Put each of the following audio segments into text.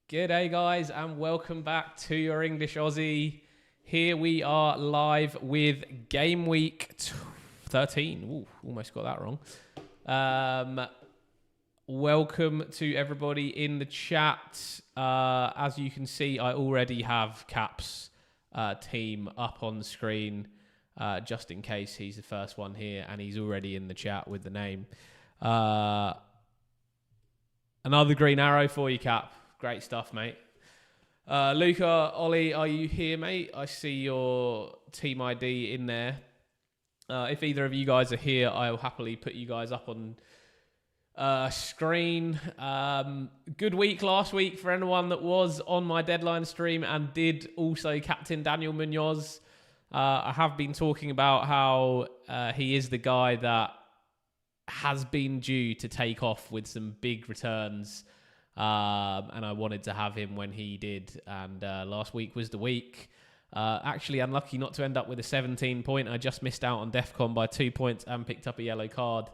G'day guys and welcome back to your English Aussie. Here we are live with game week 13. Ooh, almost got that wrong. Welcome to everybody in the chat. As you can see, I already have Cap's team up on the screen just in case he's the first one here and he's already in the chat with the name. Another green arrow for you, Cap. Great stuff, mate. Luca, Ollie, are you here, mate? I see your team ID in there. If either of you guys are here, I'll happily put you guys up on screen. Good week last week for anyone that was on my deadline stream and did also captain Daniel Munoz. I have been talking about how he is the guy that has been due to take off with some big returns. And I wanted to have him when he did. And last week was the week. Actually unlucky not to end up with a 17 point. I just missed out on DEFCON by 2 points and picked up a yellow card.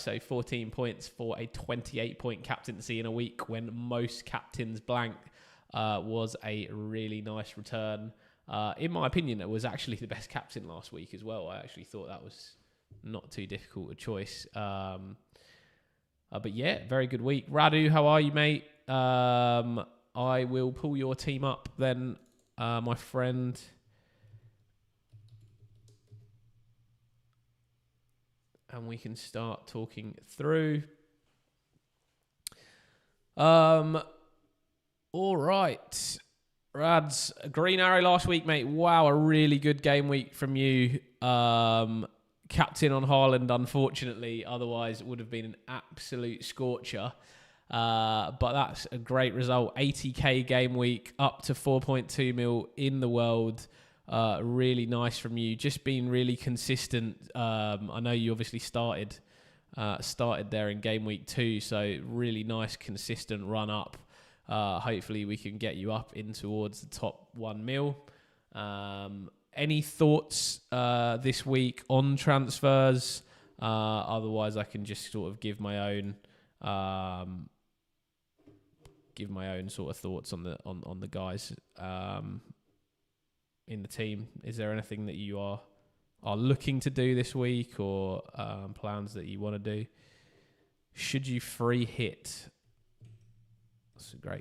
So 14 points for a 28 point captaincy in a week when most captains blank was a really nice return. In my opinion, it was actually the best captain last week as well. I actually thought that was not too difficult a choice. But yeah, very good week. Radu, how are you, mate? I will pull your team up then, my friend. And we can start talking through. All right. Rads, green arrow last week, mate. Wow, a really good game week from you. Captain on Haaland, unfortunately. Otherwise, it would have been an absolute scorcher. But that's a great result. 80k game week, up to 4.2 mil in the world. Really nice from you. Just being really consistent. I know you obviously started there in game week 2. So really nice, consistent run up. Hopefully, we can get you up in towards the top 1 mil. Any thoughts this week on transfers? Otherwise, I can just sort of give my own sort of thoughts on the guys in the team. Is there anything that you are looking to do this week, or plans that you want to do? Should you free hit?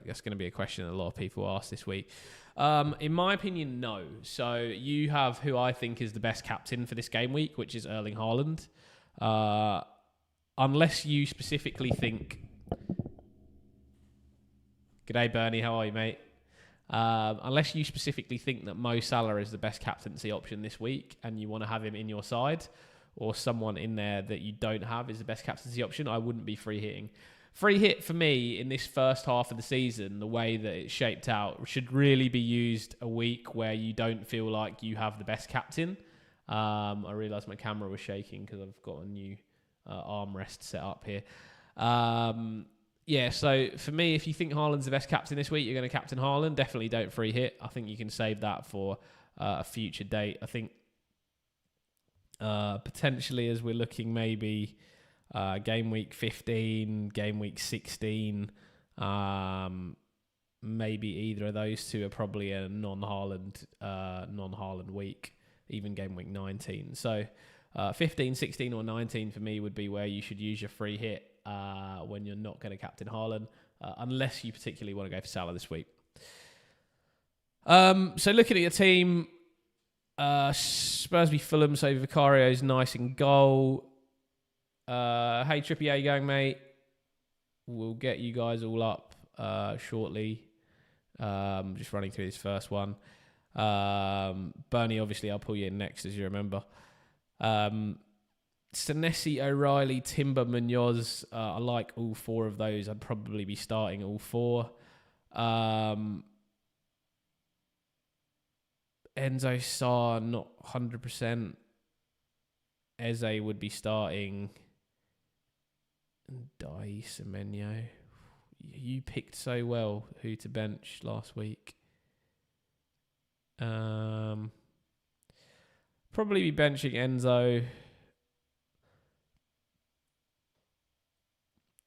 That's going to be a question that a lot of people ask this week. In my opinion, no. So you have who I think is the best captain for this game week, which is Erling Haaland. Unless you specifically think... G'day, Bernie. How are you, mate? Unless you specifically think that Mo Salah is the best captaincy option this week and you want to have him in your side, or someone in there that you don't have is the best captaincy option, I wouldn't be free hitting. Free hit for me in this first half of the season, the way that it's shaped out, should really be used a week where you don't feel like you have the best captain. I realised my camera was shaking because I've got a new armrest set up here. Yeah, so for me, if you think Haaland's the best captain this week, you're going to captain Haaland. Definitely don't free hit. I think you can save that for a future date. I think potentially as we're looking maybe... game week 15, game week 16, maybe either of those two are probably a non-Haaland week, even game week 19. So 15, 16 or 19 for me would be where you should use your free hit when you're not going to captain Haaland, unless you particularly want to go for Salah this week. So looking at your team, Spurs v Fulham, so Vicario's nice in goal. Hey Trippy, how you going, mate? We'll get you guys all up shortly. Just running through this first one. Bernie, obviously, I'll pull you in next, as you remember. Senesi, O'Reilly, Timber, Munoz. I like all 4 of those. I'd probably be starting all 4. Enzo Sarr, not 100%. Eze would be starting. Dai Semenyo. You picked so well who to bench last week. Probably be benching Enzo.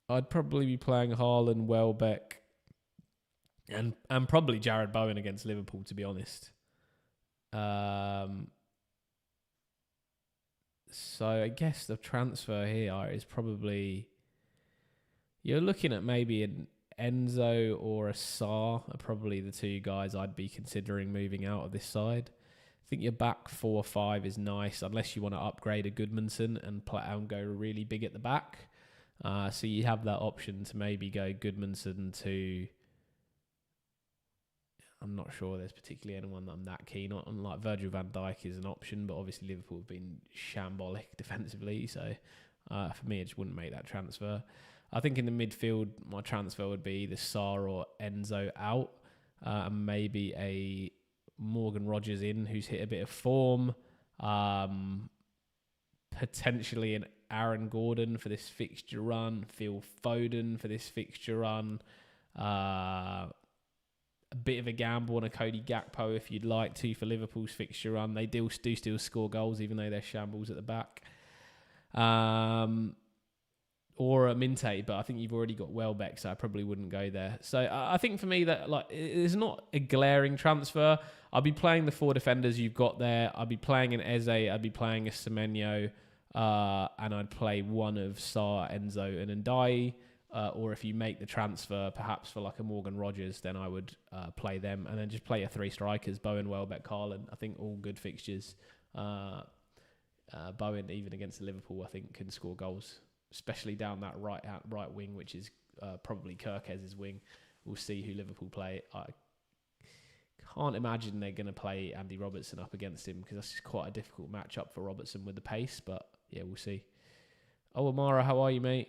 I'd probably be playing Haaland, Welbeck, and probably Jared Bowen against Liverpool, to be honest. So I guess the transfer here is probably, you're looking at maybe an Enzo or a Sarr are probably the two guys I'd be considering moving out of this side. I think your back 4 or 5 is nice, unless you want to upgrade a Goodmanson and go really big at the back. So you have that option to maybe go Goodmanson to... I'm not sure there's particularly anyone that I'm that keen on. Like Virgil van Dijk is an option, but obviously Liverpool have been shambolic defensively. So for me, I just wouldn't make that transfer. I think in the midfield, my transfer would be the Sarr or Enzo out, and maybe a Morgan Rogers in, who's hit a bit of form. Potentially an Aaron Gordon for this fixture run, Phil Foden for this fixture run. A bit of a gamble on a Cody Gakpo if you'd like to for Liverpool's fixture run. They do still score goals, even though they're shambles at the back. Or a Minte, but I think you've already got Welbeck, so I probably wouldn't go there. So I think for me that it's not a glaring transfer. I'll be playing the 4 defenders you've got there. I'll be playing an Eze. I'd be playing a Semenyo, and I'd play one of Sarr, Enzo, and Ndiaye. Or if you make the transfer, perhaps for like a Morgan Rogers, then I would play them, and then just play your 3 strikers: Bowen, Welbeck, Haaland. I think all good fixtures. Bowen, even against Liverpool, I think can score goals, especially down that right wing, which is probably Kirkez's wing. We'll see who Liverpool play. I can't imagine they're going to play Andy Robertson up against him, because that's just quite a difficult matchup for Robertson with the pace. But yeah, we'll see. Oh, Amara, how are you, mate?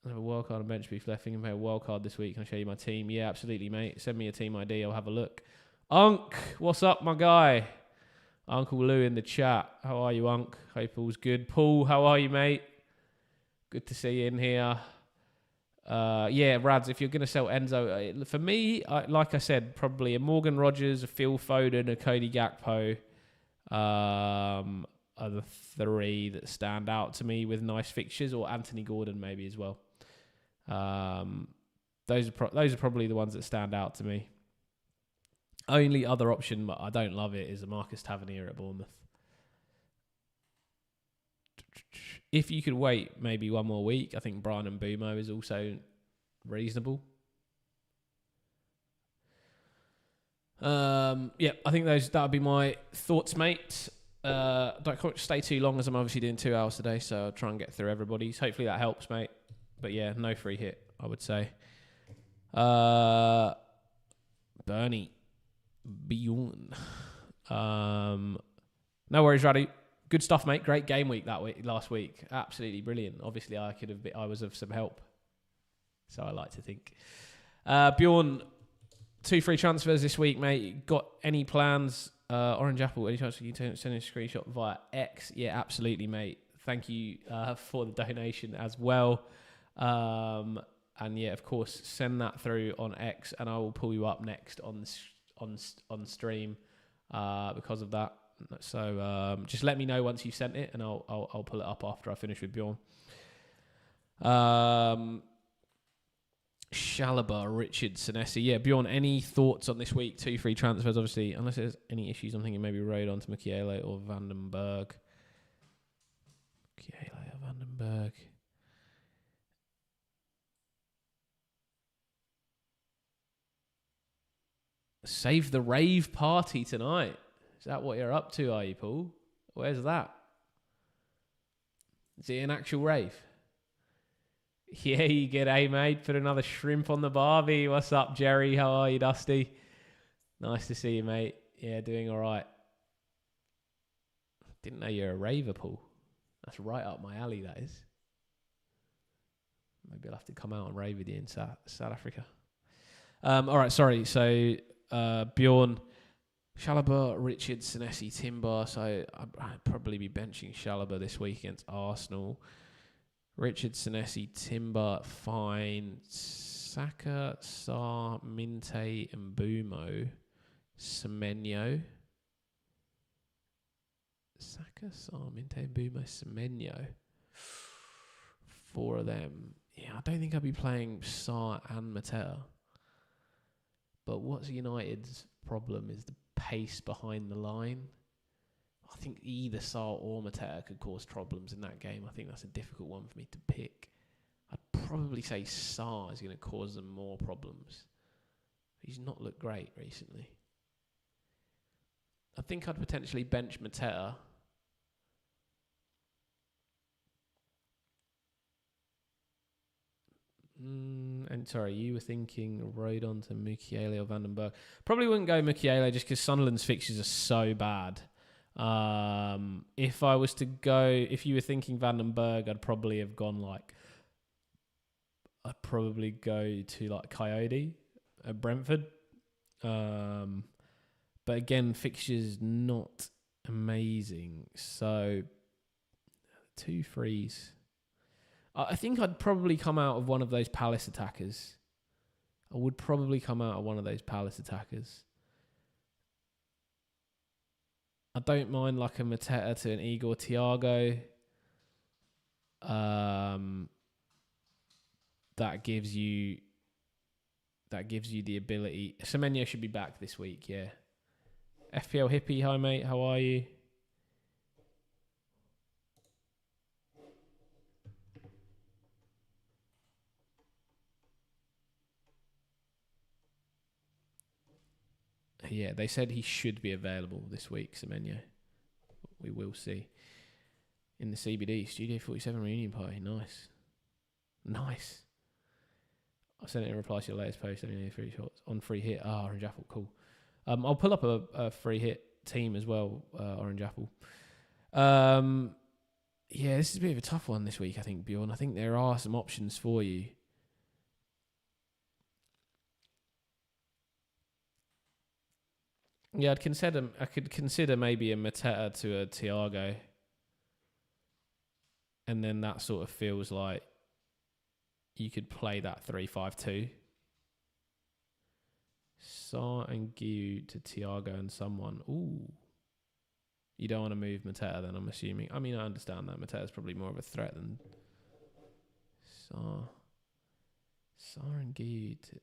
I have a wildcard and bench boost left. Thinking about a wildcard this week. Can I show you my team? Yeah, absolutely, mate. Send me a team ID. I'll have a look. Unk, what's up, my guy? Uncle Lou in the chat. How are you, Unk? Hope all's good. Paul, how are you, mate? Good to see you in here. Yeah, Rads, if you're going to sell Enzo, for me, like I said, probably a Morgan Rogers, a Phil Foden, a Cody Gakpo are the 3 that stand out to me with nice fixtures, or Anthony Gordon maybe as well. Those are probably the ones that stand out to me. Only other option, but I don't love it, is a Marcus Tavernier at Bournemouth. If you could wait maybe one more week, I think Brian and Mbumo is also reasonable. Yeah, I think that would be my thoughts, mate. Don't stay too long, as I'm obviously doing 2 hours today, so I'll try and get through everybody's. Hopefully that helps, mate. But yeah, no free hit, I would say. Bernie. Bjorn. No worries, Radu. Good stuff, mate. Great game week last week. Absolutely brilliant. Obviously, I was of some help. So I like to think. Bjorn, 2 free transfers this week, mate. Got any plans? Orange Apple, any chance you can send a screenshot via X? Yeah, absolutely, mate. Thank you for the donation as well. And yeah, of course, send that through on X, and I will pull you up next on stream because of that. So just let me know once you've sent it, and I'll pull it up after I finish with Bjorn. Chalobah, Richard, Senesi. Yeah, Bjorn, any thoughts on this week? 2 free transfers, obviously. Unless there's any issues, I'm thinking maybe Rodon to Mukiele or Vandenberg. Mukiele or Vandenberg. Save the rave party tonight. Is that what you're up to, are you, Paul? Where's that? Is it an actual rave? Yeah, you get mate. Put another shrimp on the barbie. What's up, Jerry? How are you, Dusty? Nice to see you, mate. Yeah, doing all right. Didn't know you're a raver, Paul. That's right up my alley, that is. Maybe I'll have to come out and rave with you in South Africa. All right, sorry. So, Bjorn, Chalobah, Richard, Senesi, Timber. So, I'd probably be benching Chalobah this week against Arsenal. Richard, Senesi, Timber, fine. Saka, Sarr, Minte, and Mbumo. Semenyo. Saka, Sarr, Minte, Mbumo, Semenyo. 4 of them. Yeah, I don't think I'd be playing Sarr and Mateta. But what's United's problem is the pace behind the line. I think either Sarr or Mateta could cause problems in that game. I think that's a difficult one for me to pick. I'd probably say Sarr is going to cause them more problems. He's not looked great recently. I think I'd potentially bench Mateta. And sorry, you were thinking Rodon to Mukiele or Vandenberg. Probably wouldn't go Mukiele just because Sunderland's fixtures are so bad. If I was to go, if you were thinking Vandenberg, I'd probably have gone like, I'd probably go to like Coyote at Brentford. But again, fixtures not amazing. So 2 frees. I think I'd probably come out of one of those Palace attackers. I would probably come out of one of those Palace attackers. I don't mind like a Mateta to an Igor Thiago. That gives you the ability. Semenyo should be back this week, yeah. FPL Hippie, hi mate, how are you? Yeah, they said he should be available this week, Semenyo. We will see. In the CBD, Studio 47 reunion party. Nice. I sent it in reply to your latest post. Only 3 shots on free hit. Orange Apple, cool. I'll pull up a free hit team as well, Orange Apple. Yeah, this is a bit of a tough one this week, I think, Bjorn. I think there are some options for you. Yeah, I could consider maybe a Mateta to a Thiago. And then that sort of feels like you could play that 3-5-2. Sarr and Guiu to Thiago and someone. Ooh. You don't want to move Mateta then, I'm assuming. I mean, I understand that. Mateta's probably more of a threat than Sarr. Sarr and Guiu to...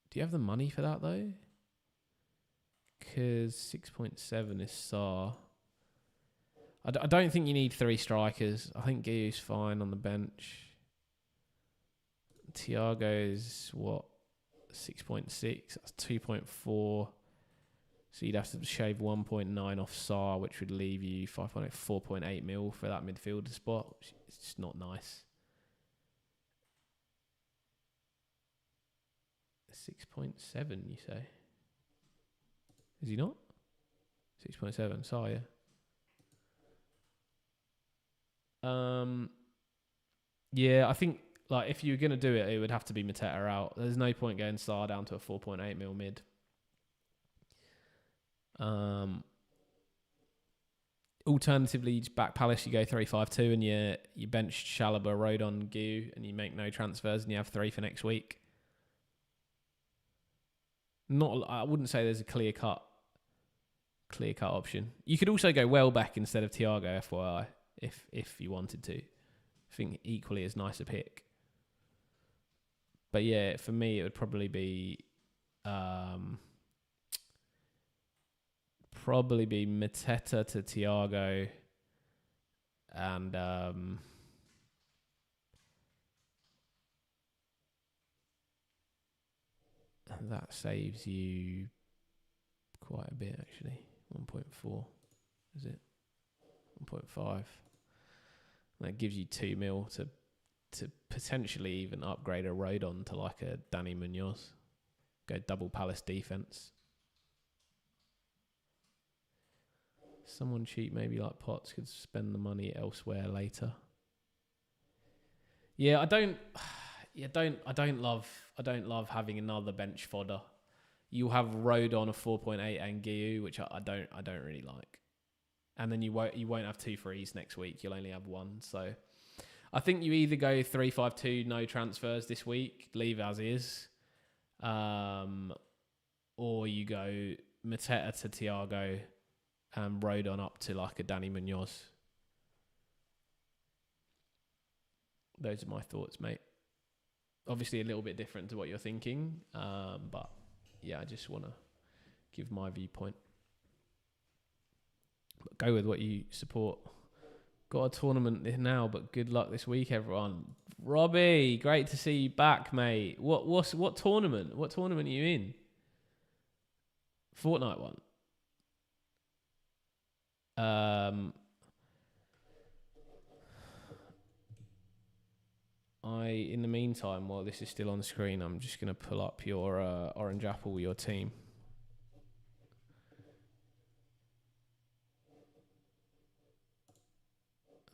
Do you have the money for that, though? Because 6.7 is Sarr. I don't think you need 3 strikers. I think Guiu's fine on the bench. Thiago's, 6.6? That's 2.4. So you'd have to shave 1.9 off Sarr, which would leave you 5.8, 4.8 mil for that midfielder spot. It's just not nice. 6.7, you say? Is he not? 6.7, Sarr, yeah. Yeah, I think like if you were gonna do it, it would have to be Mateta out. There's no point going Sarr down to a 4.8 mil mid. Alternatively, you just back Palace, you go 3-5-2 and you bench Chalobah, Rodon, Guiu, and you make no transfers and you have 3 for next week. I wouldn't say there's a clear cut option. You could also go Welbeck instead of Thiago, FYI, if you wanted to. I think equally as nice a pick. But yeah, for me it would probably be Mateta to Thiago and that saves you quite a bit actually. 1.4, is it? 1.5. That gives you 2 mil to potentially even upgrade a Rodon to like a Danny Munoz. Go double Palace defense. Someone cheap, maybe like Potts, could spend the money elsewhere later. Yeah, I don't love having another bench fodder. You have Rodon a 4.8 and Guiu, which I don't really like. And then you won't have 2 frees next week. You'll only have 1. So I think you either go 3-5-2, no transfers this week, leave as is, or you go Mateta to Thiago and Rodon up to like a Danny Munoz. Those are my thoughts, mate. Obviously a little bit different to what you're thinking, but yeah, I just want to give my viewpoint. But go with what you support. Got a tournament now, but good luck this week, everyone. Robbie, great to see you back, mate. What tournament? What tournament are you in? Fortnite one. In the meantime, while this is still on the screen, I'm just going to pull up your Orange Apple, your team.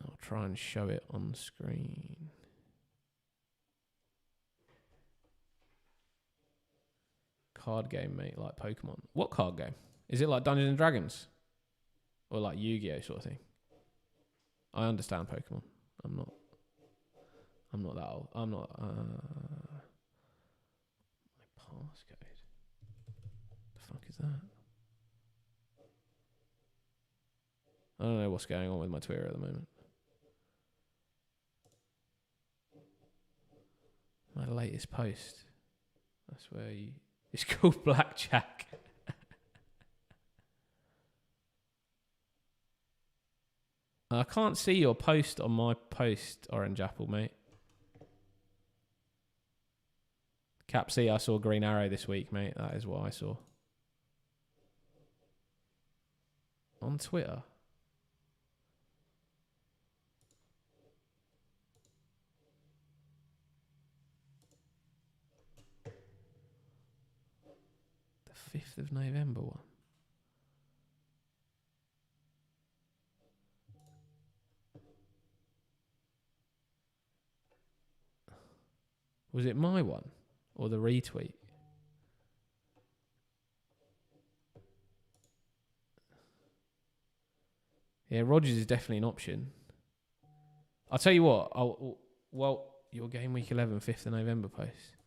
I'll try and show it on screen. Card game, mate, like Pokemon. What card game? Is it like Dungeons and Dragons? Or like Yu-Gi-Oh sort of thing? I understand Pokemon. I'm not that old. I'm not... my passcode. The fuck is that? I don't know what's going on with my Twitter at the moment. My latest post. That's where you... It's called Blackjack. I can't see your post on my post, Orange Apple, mate. Cap C, I saw Green Arrow this week, mate. That is what I saw. On Twitter. The 5th of November one. Was it my one? Or the retweet? Yeah, Rogers is definitely an option. I'll tell you what. Well, your game week 11, 5th of November post.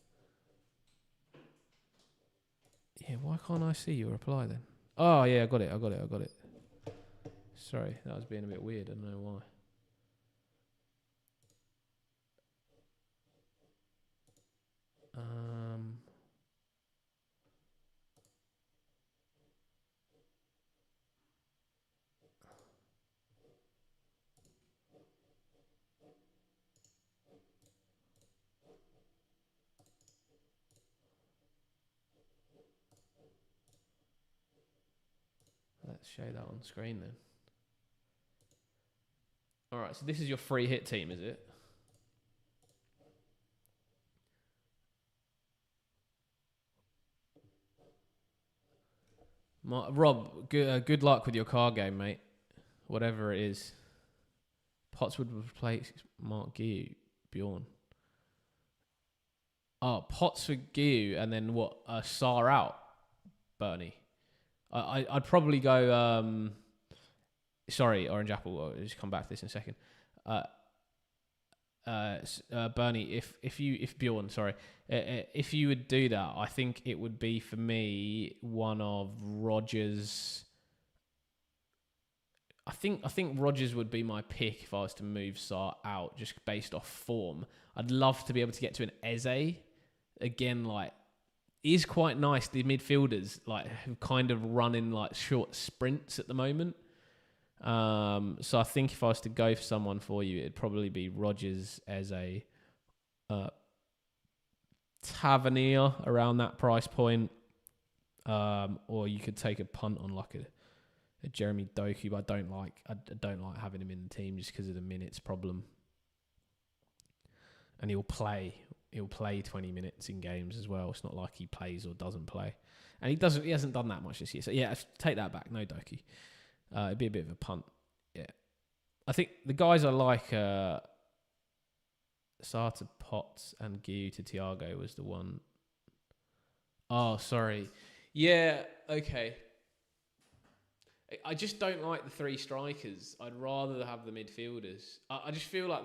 Yeah, why can't I see your reply then? Oh, yeah, I got it. Sorry, that was being a bit weird. I don't know why. Let's show that on screen then. All right, so this is your free hit team, is it? Rob, good luck with your card game, mate. Whatever it is. Potts would replace Mark Giu, Bjorn. Oh, Potts for Giu, and then what? Sar out, Bernie. I'd probably go. Sorry, Orange Apple. I'll just come back to this in a second. Bernie, if Bjorn, sorry, if you would do that, I think it would be for me one of Rogers. I think Rogers would be my pick if I was to move Sar out, just based off form. I'd love to be able to get to an Eze again. Like, is quite nice. The midfielders like have kind of running like short sprints at the moment. So I think if I was to go for someone for you, it'd probably be Rogers as a Tavernier around that price point. Or you could take a punt on like a Jeremy Doku, but I don't like having him in the team just because of the minutes problem. And he'll play 20 minutes in games as well. It's not like he plays or doesn't play. And he hasn't done that much this year. So yeah, take that back. No Doku. It'd be a bit of a punt. Yeah. I think the guys I like, Sarta, Potts and Giu to Thiago was the one. Oh, sorry. Yeah, okay. I just don't like the three strikers. I'd rather have the midfielders. I just feel like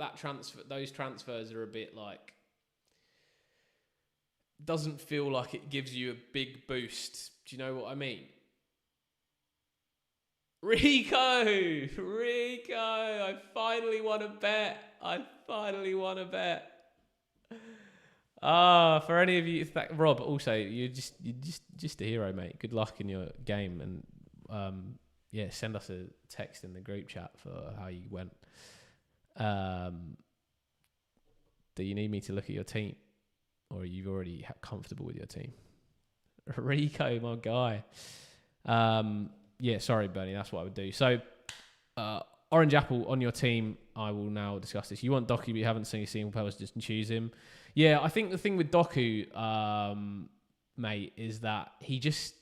those transfers are a bit like... Doesn't feel like it gives you a big boost. Do you know what I mean? Rico! I finally won a bet. For any of you, Rob, also you're just a hero, mate. Good luck in your game, and yeah, send us a text in the group chat for how you went. Do you need me to look at your team, or are you already comfortable with your team? Rico, my guy. Yeah, sorry, Bernie. That's what I would do. So, Orange Apple on your team. I will now discuss this. You want Doku, but you haven't seen a single person, just choose him. Yeah, I think the thing with Doku, mate, is that he just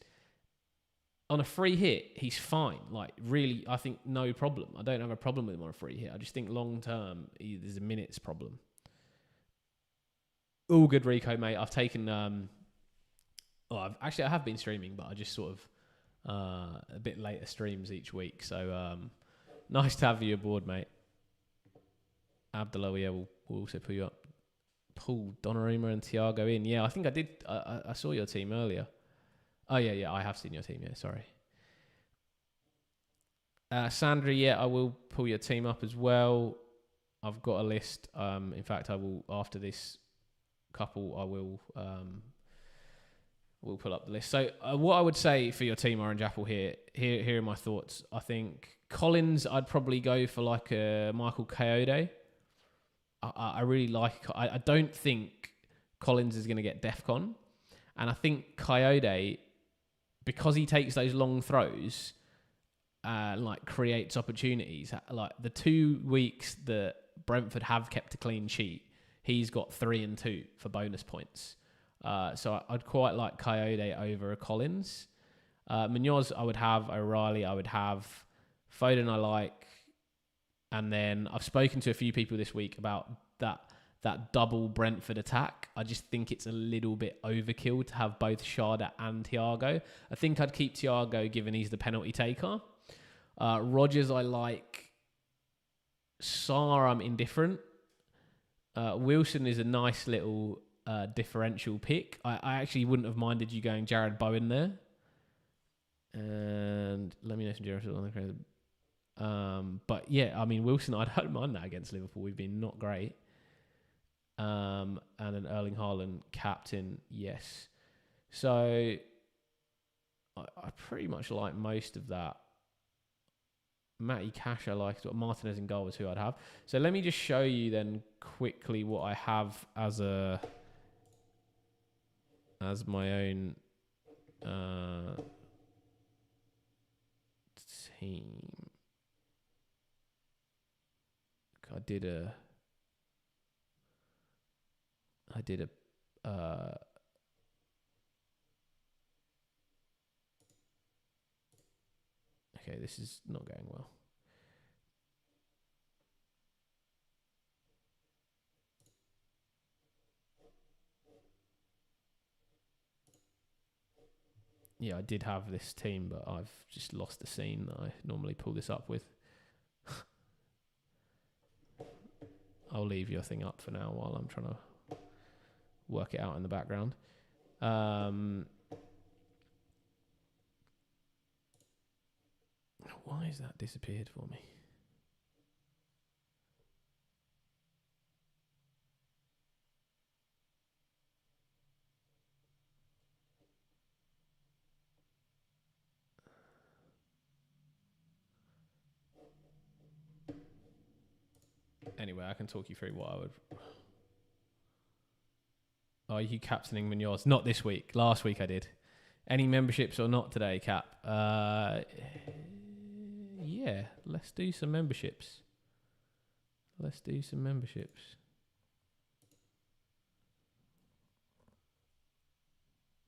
on a free hit, he's fine. Like, really, I think no problem. I don't have a problem with him on a free hit. I just think long term, there's a minutes problem. All good, Rico, mate. I've taken. I have been streaming, but I just sort of a bit later streams each week. So nice to have you aboard, mate. Abdullah, yeah, we'll also pull you up. Pull Donnarumma and Thiago in. Yeah, I think I did. I saw your team earlier. Oh, yeah, I have seen your team, yeah, sorry. Sandra, yeah, I will pull your team up as well. I've got a list. In fact, I will, after this couple, I will we'll pull up the list. So what I would say for your team, Orange Apple, here are my thoughts. I think Collins, I'd probably go for like a Michael Coyote. I really like... I don't think Collins is going to get DEFCON. And I think Coyote, because he takes those long throws, like creates opportunities. Like the 2 weeks that Brentford have kept a clean sheet, he's got 3 and 2 for bonus points. So I'd quite like Coyote over a Collins. Munoz I would have, O'Reilly I would have, Foden I like. And then I've spoken to a few people this week about that double Brentford attack. I just think it's a little bit overkill to have both Sharda and Thiago. I think I'd keep Thiago given he's the penalty taker. Rodgers I like. Sarr I'm indifferent. Wilson is a nice little differential pick. I actually wouldn't have minded you going Jared Bowen there. And let me know some Jared on the credit. But yeah, I mean, Wilson, I don't mind that against Liverpool. We've been not great. And then Erling Haaland, captain, yes. So I pretty much like most of that. Matty Cash I like. Martinez and goal was who I'd have. So let me just show you then quickly what I have as my own team. I did a okay, this is not going well. Yeah, I did have this team, but I've just lost the scene that I normally pull this up with. I'll leave your thing up for now while I'm trying to work it out in the background. Why has that disappeared for me? Anyway, I can talk you through what I would... Are you captaining Munoz? Not this week. Last week I did. Any memberships or not today, Cap? Yeah, let's do some memberships.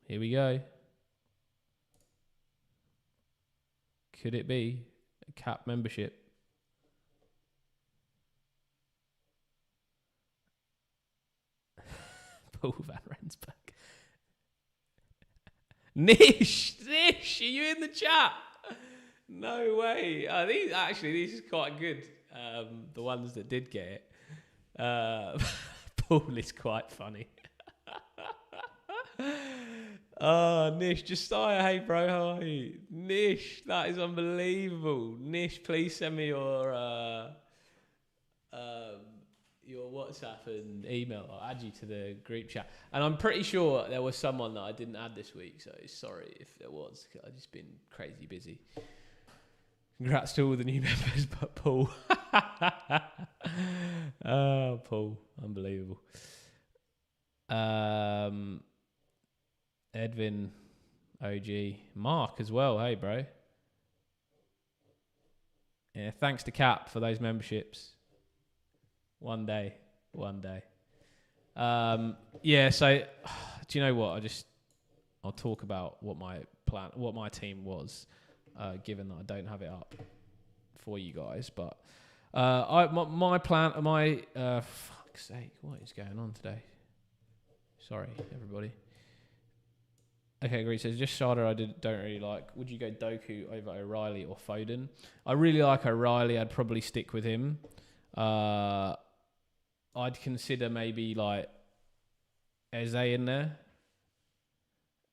Here we go. Could it be a Cap membership? Paul Van Rensburg. Nish, are you in the chat? No way. These are quite good. The ones that did get it. Paul is quite funny. Nish, Josiah, hey bro, how are you? Nish, that is unbelievable. Nish, please send me your WhatsApp and email. I'll add you to the group chat. And I'm pretty sure there was someone that I didn't add this week, so sorry if there was. I've just been crazy busy. Congrats to all the new members, but Paul. Oh, Paul. Unbelievable. Edwin, OG, Mark as well. Hey, bro. Yeah, thanks to Cap for those memberships. One day. Yeah, so do you know what? I'll talk about what my team was, given that I don't have it up for you guys. But my plan, fuck's sake, what is going on today? Sorry, everybody. Okay, great. So just Shada I don't really like. Would you go Doku over O'Reilly or Foden? I really like O'Reilly. I'd probably stick with him. I'd consider maybe like Eze in there.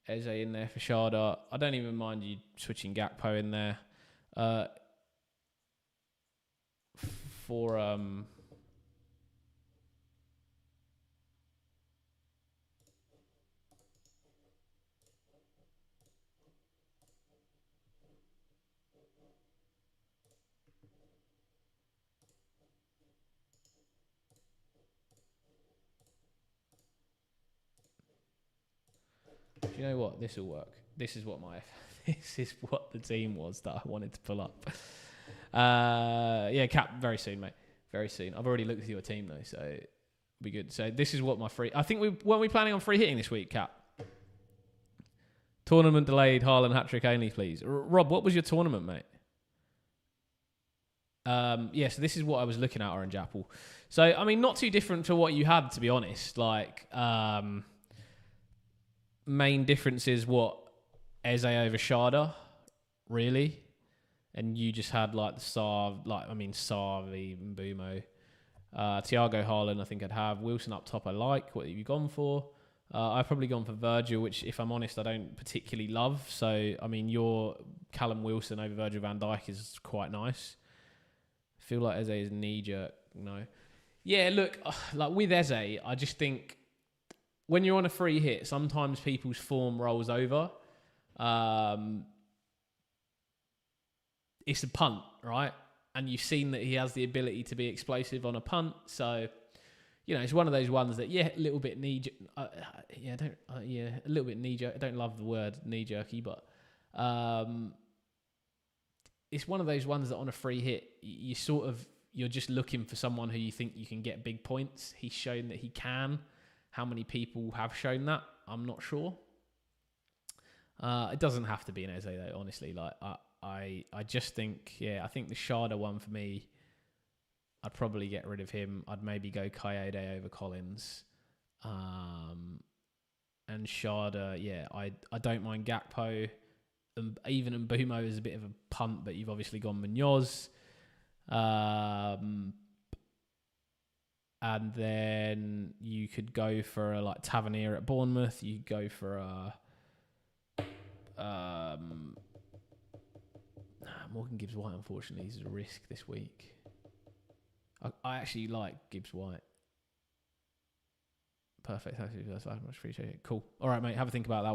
Eze in there for Shada. I don't even mind you switching Gakpo in there. For do you know what? This will work. This is what the team was that I wanted to pull up. Yeah, Cap, very soon, mate. Very soon. I've already looked at your team though, so it'll be good. So this is what my free. I think weren't we planning on free hitting this week, Cap? Tournament delayed. Haaland hat-trick only, please. Rob, what was your tournament, mate? Yeah, so this is what I was looking at, Orange Apple. So I mean, not too different to what you had, to be honest. Like. Main difference is what Eze over Shada, really, and you just had like the Sarvi, Mbumo, Thiago Haaland. I think I'd have Wilson up top. I like. What have you gone for? I've probably gone for Virgil, which, if I'm honest, I don't particularly love. So I mean, your Callum Wilson over Virgil van Dijk is quite nice. I feel like Eze is knee jerk. No, yeah. Look, like with Eze, I just think. When you're on a free hit, sometimes people's form rolls over. It's a punt, right? And you've seen that he has the ability to be explosive on a punt. So, it's one of those ones that, a little bit a little bit knee-jerk. I don't love the word knee-jerky, but it's one of those ones that on a free hit, you're just looking for someone who you think you can get big points. He's shown that he can. How many people have shown that? I'm not sure. It doesn't have to be an Eze though, honestly. Like I just think, I think the Shada one for me, I'd probably get rid of him. I'd maybe go Kayode over Collins. And Shada, I don't mind Gakpo. Even Mbumo is a bit of a punt, but you've obviously gone Munoz. And then you could go for a like Tavernier at Bournemouth. You could go for Morgan Gibbs-White. Unfortunately, he's a risk this week. I actually like Gibbs-White. Perfect. That's much appreciated. Cool. All right, mate. Have a think about that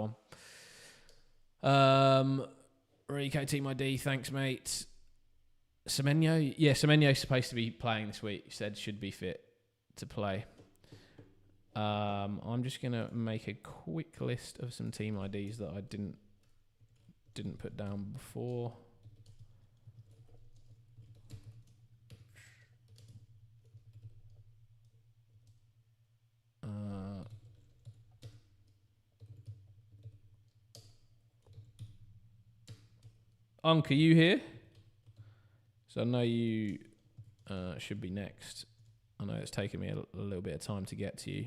one. Rico Team ID. Thanks, mate. Semenyo. Yeah, Semenyo's supposed to be playing this week. He said should be fit to play. I'm just gonna make a quick list of some team IDs that I didn't put down before. Unc, are you here? So I know you should be next. I know it's taken me a little bit of time to get to you.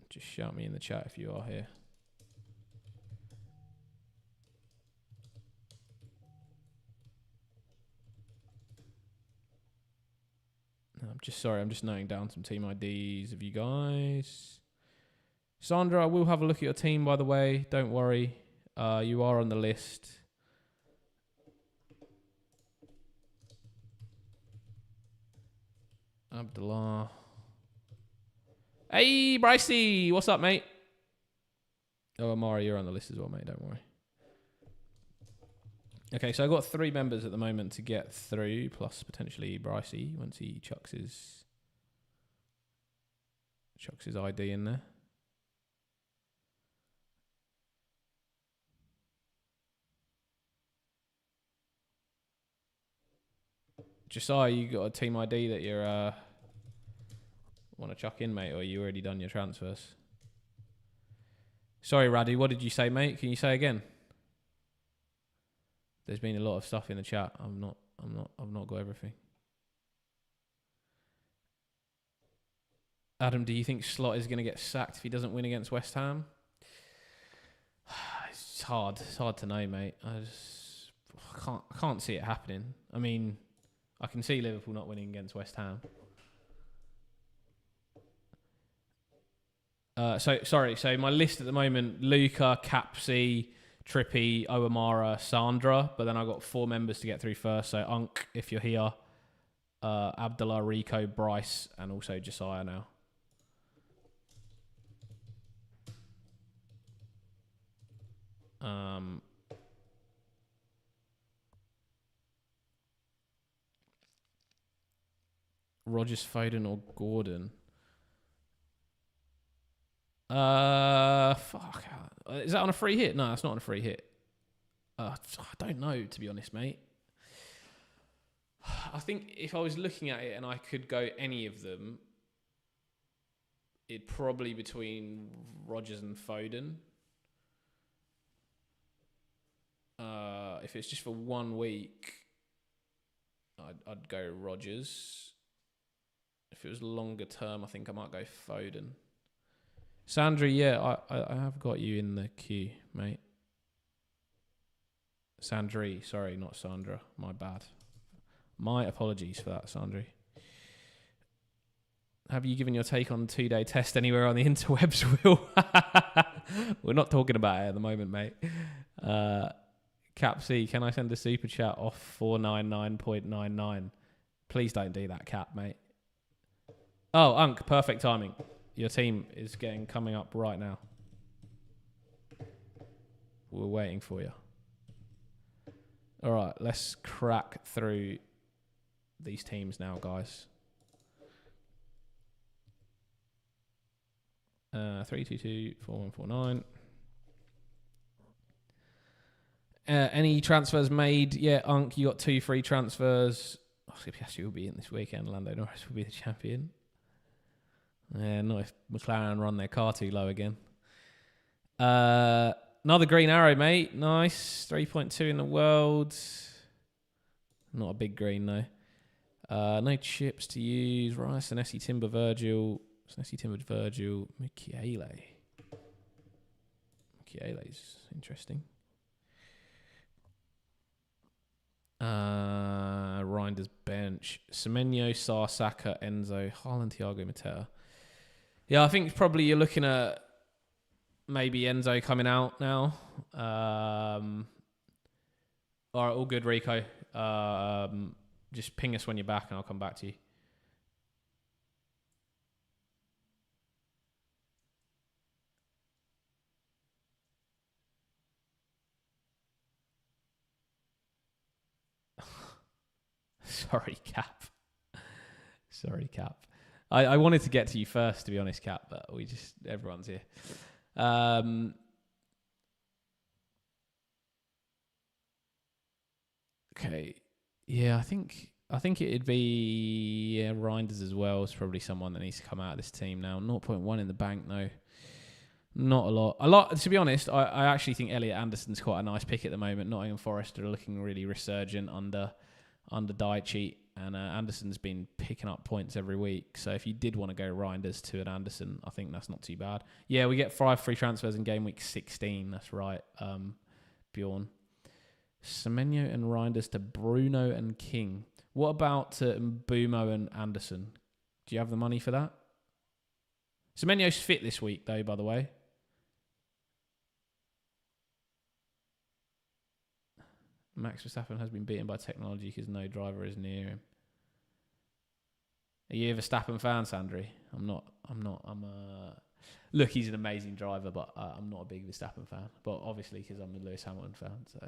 Just shout me in the chat if you are here. I'm just noting down some team IDs of you guys. Sandra, I will have a look at your team, by the way. Don't worry. You are on the list. Abdullah. Hey, Brycey. What's up, mate? Oh, Amari, you're on the list as well, mate. Don't worry. Okay, so I've got 3 members at the moment to get through, plus potentially Brycey once he chucks his ID in there. Josiah, you got a team ID that you're want to chuck in, mate, or you already done your transfers? Sorry, Raddy, what did you say, mate? Can you say again? There's been a lot of stuff in the chat. I've not got everything. Adam, do you think Slot is going to get sacked if he doesn't win against West Ham? It's hard. It's hard to know, mate. I can't see it happening. I mean, I can see Liverpool not winning against West Ham. So my list at the moment: Luca, Capsy, Trippy, Oamara, Sandra. But then I got 4 members to get through first. So Unk, if you're here, Abdullah, Rico, Bryce, and also Josiah now. Rodgers, Foden, or Gordon? Fuck. Is that on a free hit? No, it's not on a free hit. I don't know, to be honest, mate. I think if I was looking at it and I could go any of them, it'd probably between Rodgers and Foden. If it's just for 1 week, I'd go Rodgers. If it was longer term, I think I might go Foden. Sandra, yeah, I have got you in the queue, mate. Sandri, sorry, not Sandra. My bad. My apologies for that, Sandri. Have you given your take on the 2-day test anywhere on the interwebs, Will? We're not talking about it at the moment, mate. Cap C, can I send a super chat off 499.99? Please don't do that, Cap, mate. Oh, Unk, perfect timing. Your team is coming up right now. We're waiting for you. All right, let's crack through these teams now, guys. 3224149. Any transfers made? Yeah, Unk, you got 2 free transfers. Piastri will be in this weekend. Lando Norris will be the champion. Yeah, not if McLaren run their car too low again. Another green arrow, mate. Nice. 3.2 in the world. Not a big green, though. No chips to use. Rice, Senesi, Timber, Virgil. Senesi, Timber, Virgil. Michele. Michele's interesting. Reinders bench. Semenyo, Sarr, Saka, Enzo, Haaland, Thiago, Mateta. Yeah, I think probably you're looking at maybe Enzo coming out now. All right, all good, Rico. Just ping us when you're back and I'll come back to you. Sorry, Cap. I wanted to get to you first, to be honest, Cap, but everyone's here. Okay. Yeah, I think it'd be Reinders as well. It's probably someone that needs to come out of this team now. 0.1 in the bank, no. Not a lot. To be honest, I actually think Elliot Anderson's quite a nice pick at the moment. Nottingham Forest are looking really resurgent under Daichi, and Anderson's been picking up points every week. So if you did want to go Reinders to an Anderson, I think that's not too bad. Yeah, we get 5 free transfers in game week 16. That's right, Bjorn. Semenyo and Reinders to Bruno and King. What about Mbumo and Anderson? Do you have the money for that? Semenyo's fit this week, though, by the way. Max Verstappen has been beaten by technology because no driver is near him. Are you a Verstappen fan, Sandri? I'm not. Look, he's an amazing driver, but I'm not a big Verstappen fan. But obviously, because I'm a Lewis Hamilton fan, so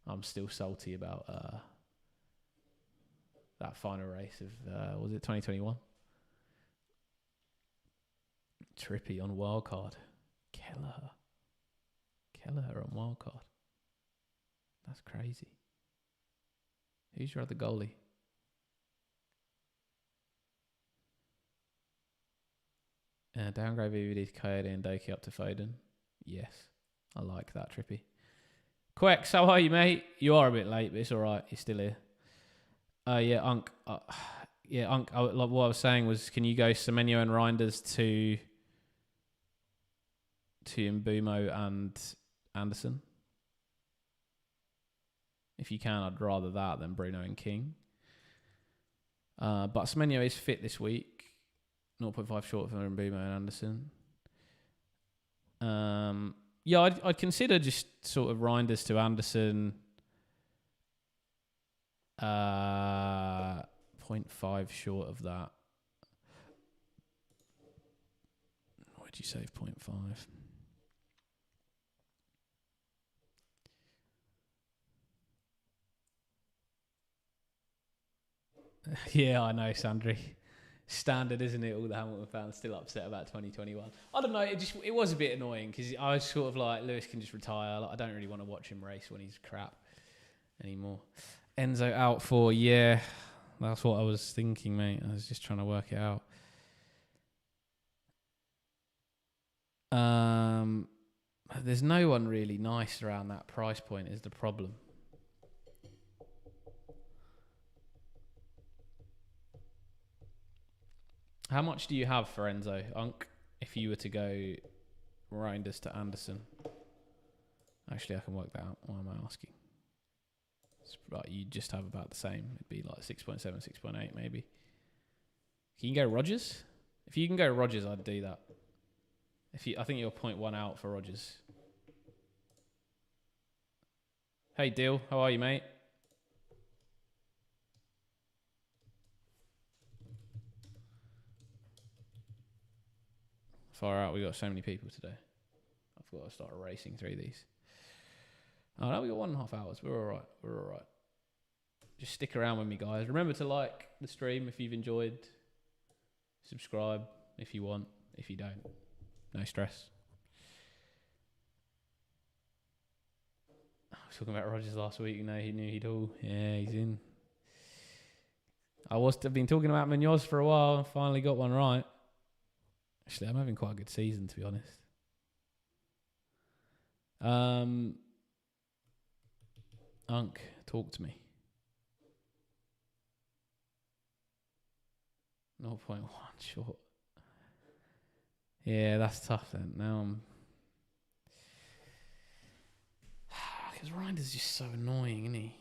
I'm still salty about that final race of was it 2021? Trippy on Wildcard. Kelleher on Wildcard. That's crazy. Who's your other goalie? Downgrade VVD to Coyote and Doki up to Foden. Yes, I like that, Trippy. Quex, how are you, mate? You are a bit late, but it's all right. You're still here. Yeah, Unk. Unk. Like what I was saying was, can you go Semenyo and Reinders to Mbumo and Anderson? If you can, I'd rather that than Bruno and King. But Semenyo is fit this week. 0.5 short for Mbumo and Anderson. Yeah, I'd consider just sort of Reinders to Anderson. 0.5 short of that. What'd you save 0.5? Yeah, I know, Sandri. Standard, isn't it? All the Hamilton fans still upset about 2021. I don't know. It was a bit annoying because I was sort of like, Lewis can just retire. Like, I don't really want to watch him race when he's crap anymore. Enzo out for, yeah, that's what I was thinking, mate. I was just trying to work it out. There's no one really nice around that price point is the problem. How much do you have for Enzo, Unk, if you were to go Reinders to Anderson? Actually, I can work that out. Why am I asking? Right, you just have about the same. It'd be like 6.7, 6.8 maybe. Can you go Rogers? If you can go Rogers, I'd do that. I think you're 0.1 out for Rogers. Hey, Deal. How are you, mate? Far out. We got so many people today. I've got to start racing through these. Oh, no, we got 1.5 hours. We're all right. Just stick around with me, guys. Remember to like the stream if you've enjoyed. Subscribe if you want. If you don't, no stress. I was talking about Rogers last week. You know, he knew he'd all. Yeah, he's in. I've been talking about Munoz for a while and finally got one right. Actually, I'm having quite a good season, to be honest. Unk, talk to me. 0.1 short. Yeah, that's tough then. Now I'm... Because Reinders just so annoying, isn't he?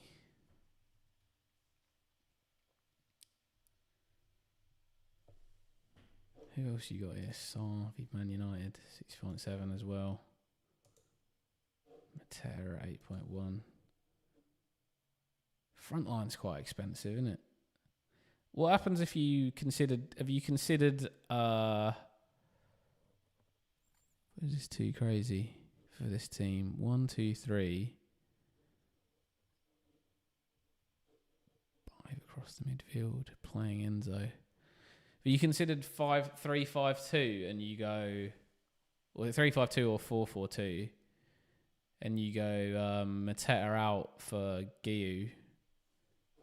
Who else you got here? Sarvi, Man United, 6.7 as well. Matera, 8.1. Frontline's quite expensive, isn't it? What happens if you considered... Have you considered... This is too crazy for this team. 1, 2, 3. 5 across the midfield, playing Enzo. But you considered 5-3-5-2 and you go... Well, 3-5-2 or 4-4-2. And you go Mateta out for Giu.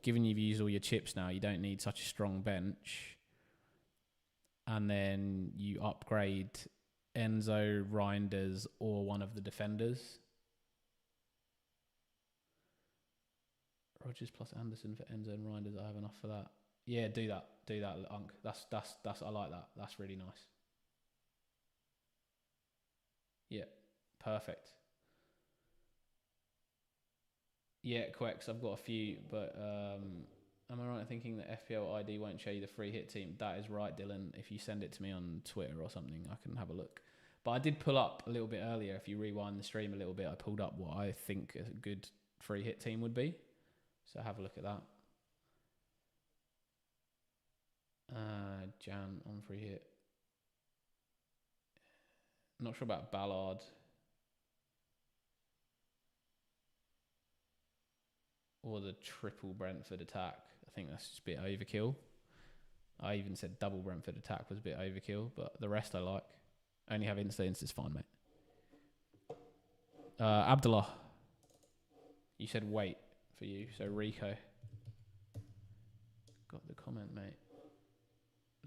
Given you've used all your chips now, you don't need such a strong bench. And then you upgrade Enzo, Reinders, or one of the defenders. Rogers plus Anderson for Enzo and Reinders. I have enough for that. Yeah, do that, Unk. That's. I like that. That's really nice. Yeah, perfect. Yeah, Quex. I've got a few, but Am I right in thinking that FPL ID won't show you the free hit team? That is right, Dylan. If you send it to me on Twitter or something, I can have a look. But I did pull up a little bit earlier. If you rewind the stream a little bit, I pulled up what I think a good free hit team would be. So have a look at that. Jan on free hit. Not sure about Ballard. Or the triple Brentford attack. I think that's just a bit overkill. I even said double Brentford attack was a bit overkill, but the rest I like. Only have insta is fine, mate. Abdullah. You said wait for you, so Rico. Got the comment, mate.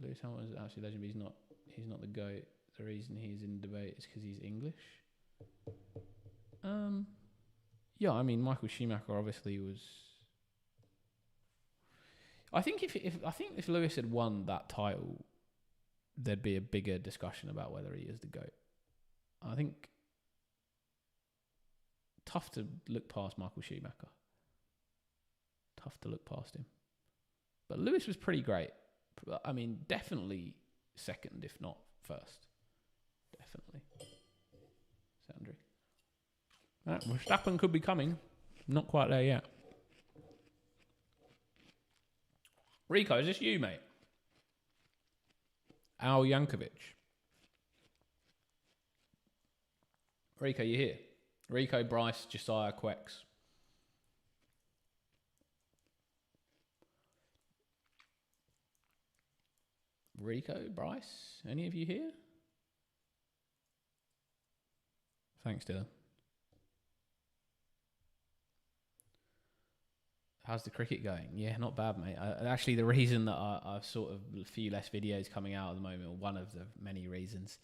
Lewis Hamilton's an absolute legend, but he's not the GOAT. The reason he's in debate is because he's English. Yeah, I mean Michael Schumacher obviously was. I think if Lewis had won that title, there'd be a bigger discussion about whether he is the GOAT. I think tough to look past Michael Schumacher. Tough to look past him. But Lewis was pretty great. I mean, definitely second, if not first. Definitely. Sandry. Verstappen could be coming. Not quite there yet. Rico, is this you, mate? Al Yankovic. Rico, you here? Rico, Bryce, Josiah, Quex. Rico, Bryce, any of you here? Thanks, Dylan. How's the cricket going? Yeah, not bad, mate. Actually, the reason that I've sort of a few less videos coming out at the moment, or one of the many reasons,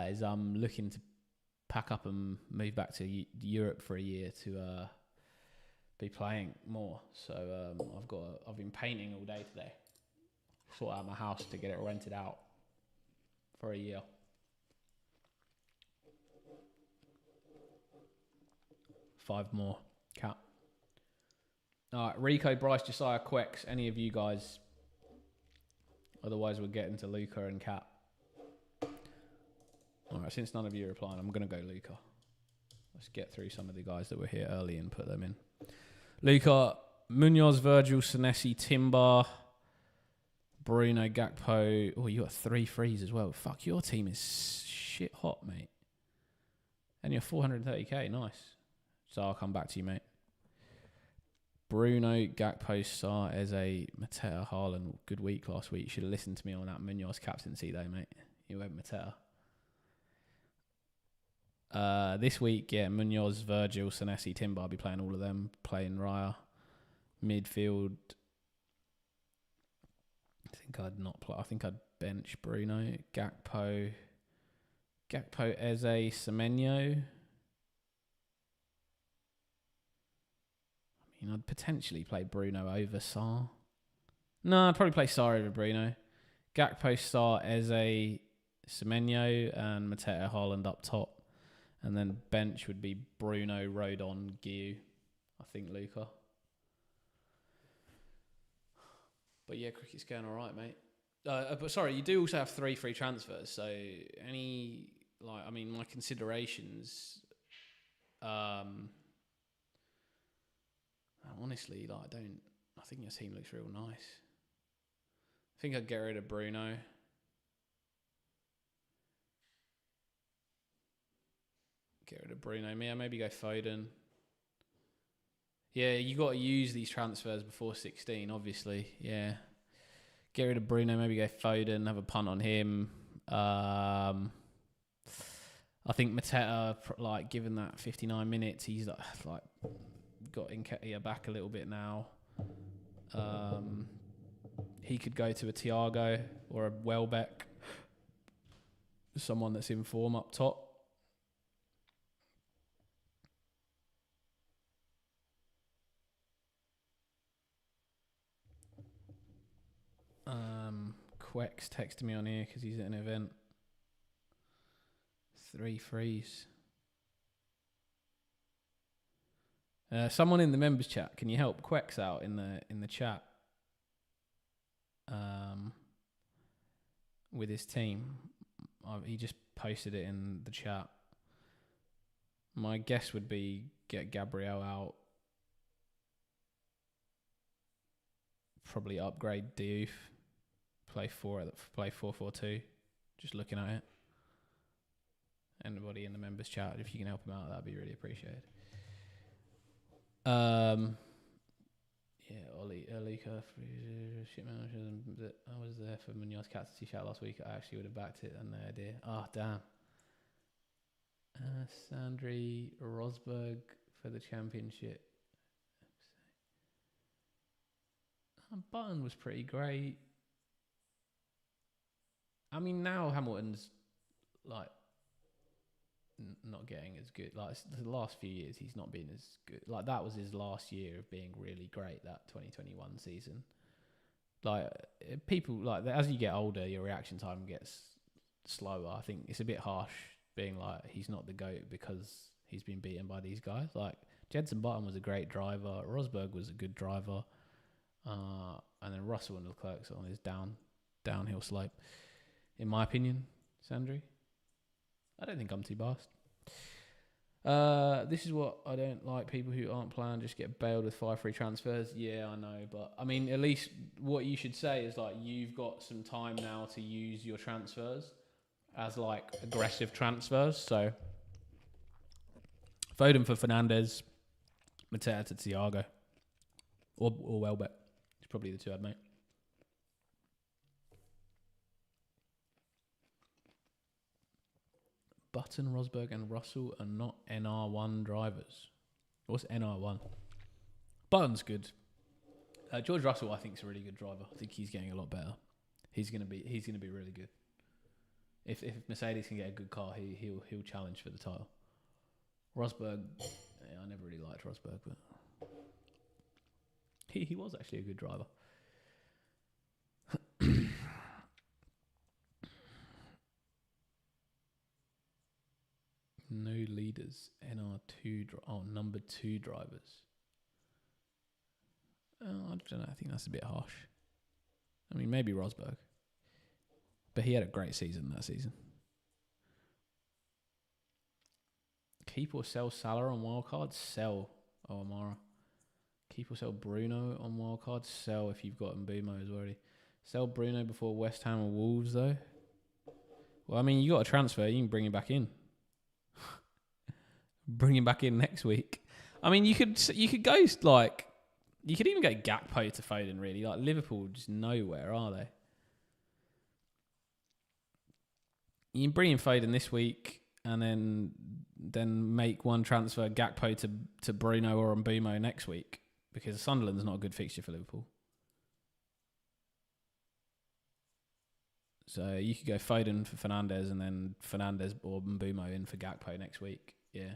is I'm looking to pack up and move back to Europe for a year to be playing more. So I've been painting all day today. Sort out my house to get it rented out for a year. Five more. Cat. All right, Rico, Bryce, Josiah, Quex, any of you guys? Otherwise, we'll get into Luca and Cat. All right, since none of you are replying, I'm going to go Luca. Let's get through some of the guys that were here early and put them in. Luca, Munoz, Virgil, Senesi, Timber, Bruno, Gakpo. Oh, you got 3 frees as well. Fuck, your team is shit hot, mate. And you're 430k, nice. So I'll come back to you, mate. Bruno, Gakpo, Sarr, Eze, Mateta, Haaland. Good week last week. You should have listened to me on that Munoz captaincy though, mate. You went Mateta. This week, yeah, Munoz, Virgil, Senesi, Timber. I'll be playing all of them. Playing Raya. Midfield. I think I'd bench Bruno, Gakpo, Eze, Semenyo. I mean, I'd potentially play Bruno over Sarr. No, I'd probably play Sarr over Bruno. Gakpo, Sarr, Eze, Semenyo, and Mateta Haaland up top. And then bench would be Bruno, Rodon, Guiu. I think Luca. But yeah, cricket's going all right, mate. But sorry, you do also have 3 free transfers. So my considerations. Honestly, I think your team looks real nice. I think I'd get rid of Bruno. Get rid of Bruno. Maybe go Foden. Yeah, you got to use these transfers before 16, obviously. Yeah. Get rid of Bruno, maybe go Foden, have a punt on him. I think Mateta, given that 59 minutes, he's got Nketiah back a little bit now. He could go to a Thiago or a Welbeck, someone that's in form up top. Quex texted me on here because he's at an event. 3 frees. Someone in the members chat, can you help Quex out in the chat? with his team. He just posted it in the chat. My guess would be get Gabriel out. Probably upgrade Diouf. Play 4-4-2. Just looking at it. Anybody in the members chat, if you can help him out, that'd be really appreciated. Ollie, Luca, shit manager. I was there for Munoz captaincy shout last week. I actually would have backed it, and no idea. Oh, damn. Sandri Rosberg for the championship. Button was pretty great. I mean, now Hamilton's like not getting as good. Like the last few years, he's not been as good. Like that was his last year of being really great. That 2021 season. Like people like as you get older, your reaction time gets slower. I think it's a bit harsh being like he's not the GOAT because he's been beaten by these guys. Like Jenson Button was a great driver. Rosberg was a good driver. And then Russell and Leclerc's on his downhill slope. In my opinion, Sandri, I don't think I'm too biased. This is what I don't like. People who aren't planned just get bailed with 5 free transfers. Yeah, I know. But, I mean, at least what you should say is, like, you've got some time now to use your transfers as, like, aggressive transfers. So, Foden for Fernandez, Mateta to Thiago. Or Welbeck. It's probably the two I'd make. Button, Rosberg, and Russell are not NR1 drivers. What's NR1? Button's good. George Russell, I think, is a really good driver. I think he's getting a lot better. He's gonna be really good. If Mercedes can get a good car, he'll challenge for the title. Rosberg, I never really liked Rosberg, but he was actually a good driver. No leaders, NR2, number 2 drivers. I don't know, I think that's a bit harsh. I mean, maybe Rosberg. But he had a great season that season. Keep or sell Salah on wildcard? Sell Amara. Keep or sell Bruno on wildcard? Sell if you've got Mbeumo as already. Sell Bruno before West Ham or Wolves though? Well, I mean, you got a transfer, you can bring him back in. Bring him back in next week. I mean, you could go like, you could even go Gakpo to Foden really. Like Liverpool just nowhere, are they? You can bring in Foden this week and then make one transfer Gakpo to Bruno or Mbeumo next week because Sunderland's not a good fixture for Liverpool. So you could go Foden for Fernandez and then Fernandez or Mbeumo in for Gakpo next week. Yeah.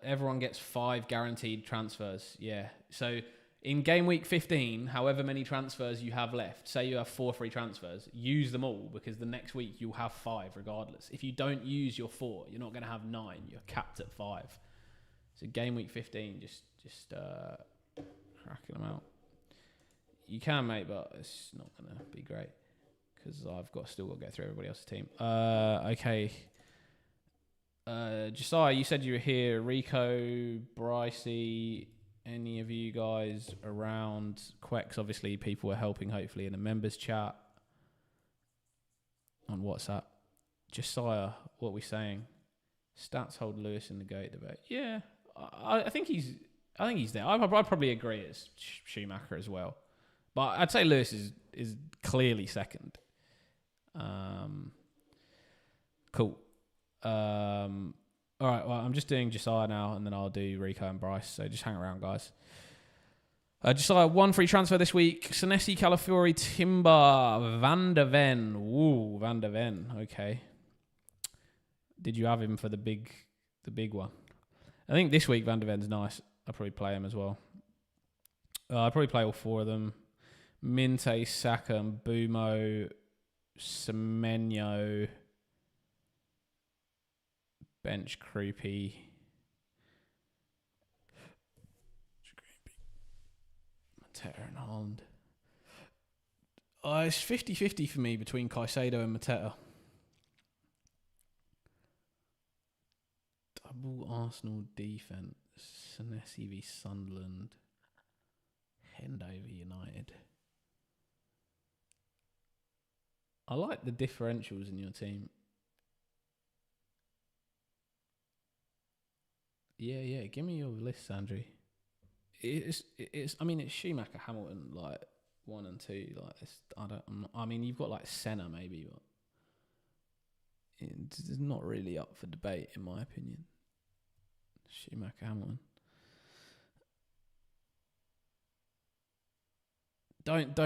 Everyone gets 5 guaranteed transfers. Yeah. So in game week 15, however many transfers you have left, say you have 4 free transfers, use them all because the next week you'll have 5 regardless. If you don't use your 4, you're not going to have 9. You're capped at 5. So game week 15, just cracking them out. You can, mate, but it's not going to be great because I've still got to get through everybody else's team. Okay. Josiah, you said you were here. Rico, Brycey, any of you guys around? Quex, obviously, people are helping, hopefully, in the members chat on WhatsApp. Josiah, what are we saying? Stats hold Lewis in the GOAT debate. Yeah, I think he's there. I'd probably agree it's Schumacher as well. But I'd say Lewis is clearly second. Cool. All right, well, I'm just doing Josiah now, and then I'll do Rico and Bryce, so just hang around, guys. Josiah, 1 free transfer this week. Senesi, Calafiori, Timber, Van der Ven. Ooh, Van der Ven, okay. Did you have him for the big one? I think this week Van der Ven's nice. I'll probably play him as well. I'll probably play all 4 of them. Minte, Saka, Mbeumo, Semenyo, bench Creepy, Mateta and Haaland. It's 50-50 for me between Caicedo and Mateta. Double Arsenal defence. Senesi v Sunderland. Hendo v United. I like the differentials in your team. Yeah. Give me your list, Andrew. It's. I mean, it's Schumacher, Hamilton, like 1 and 2. Like you've got like Senna maybe, but it's not really up for debate in my opinion. Schumacher, Hamilton. Don't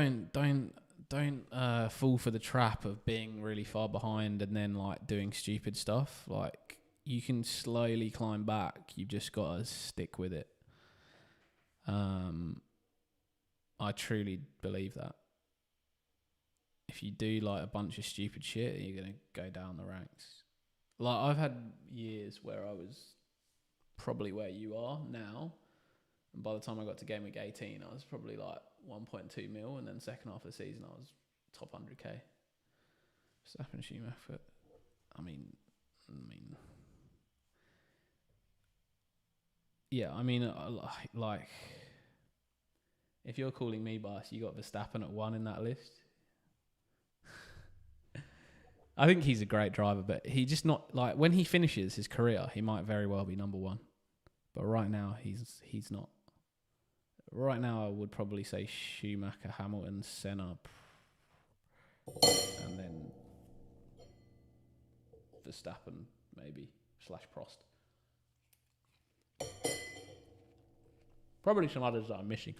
fall for the trap of being really far behind and then like doing stupid stuff. Like, you can slowly climb back. You've just got to stick with it. I truly believe that. If you do like a bunch of stupid shit, you're going to go down the ranks. Like, I've had years where I was probably where you are now. And by the time I got to game week 18, I was probably like 1.2 mil. And then second half of the season, I was top 100k. Verstappen, Schumacher. Like, if you're calling me biased, you got Verstappen at 1 in that list. I think he's a great driver, but he just not like when he finishes his career, he might very well be number 1. But right now, he's not. Right now, I would probably say Schumacher, Hamilton, Senna, and then Verstappen maybe / Prost. Probably some others that I'm missing.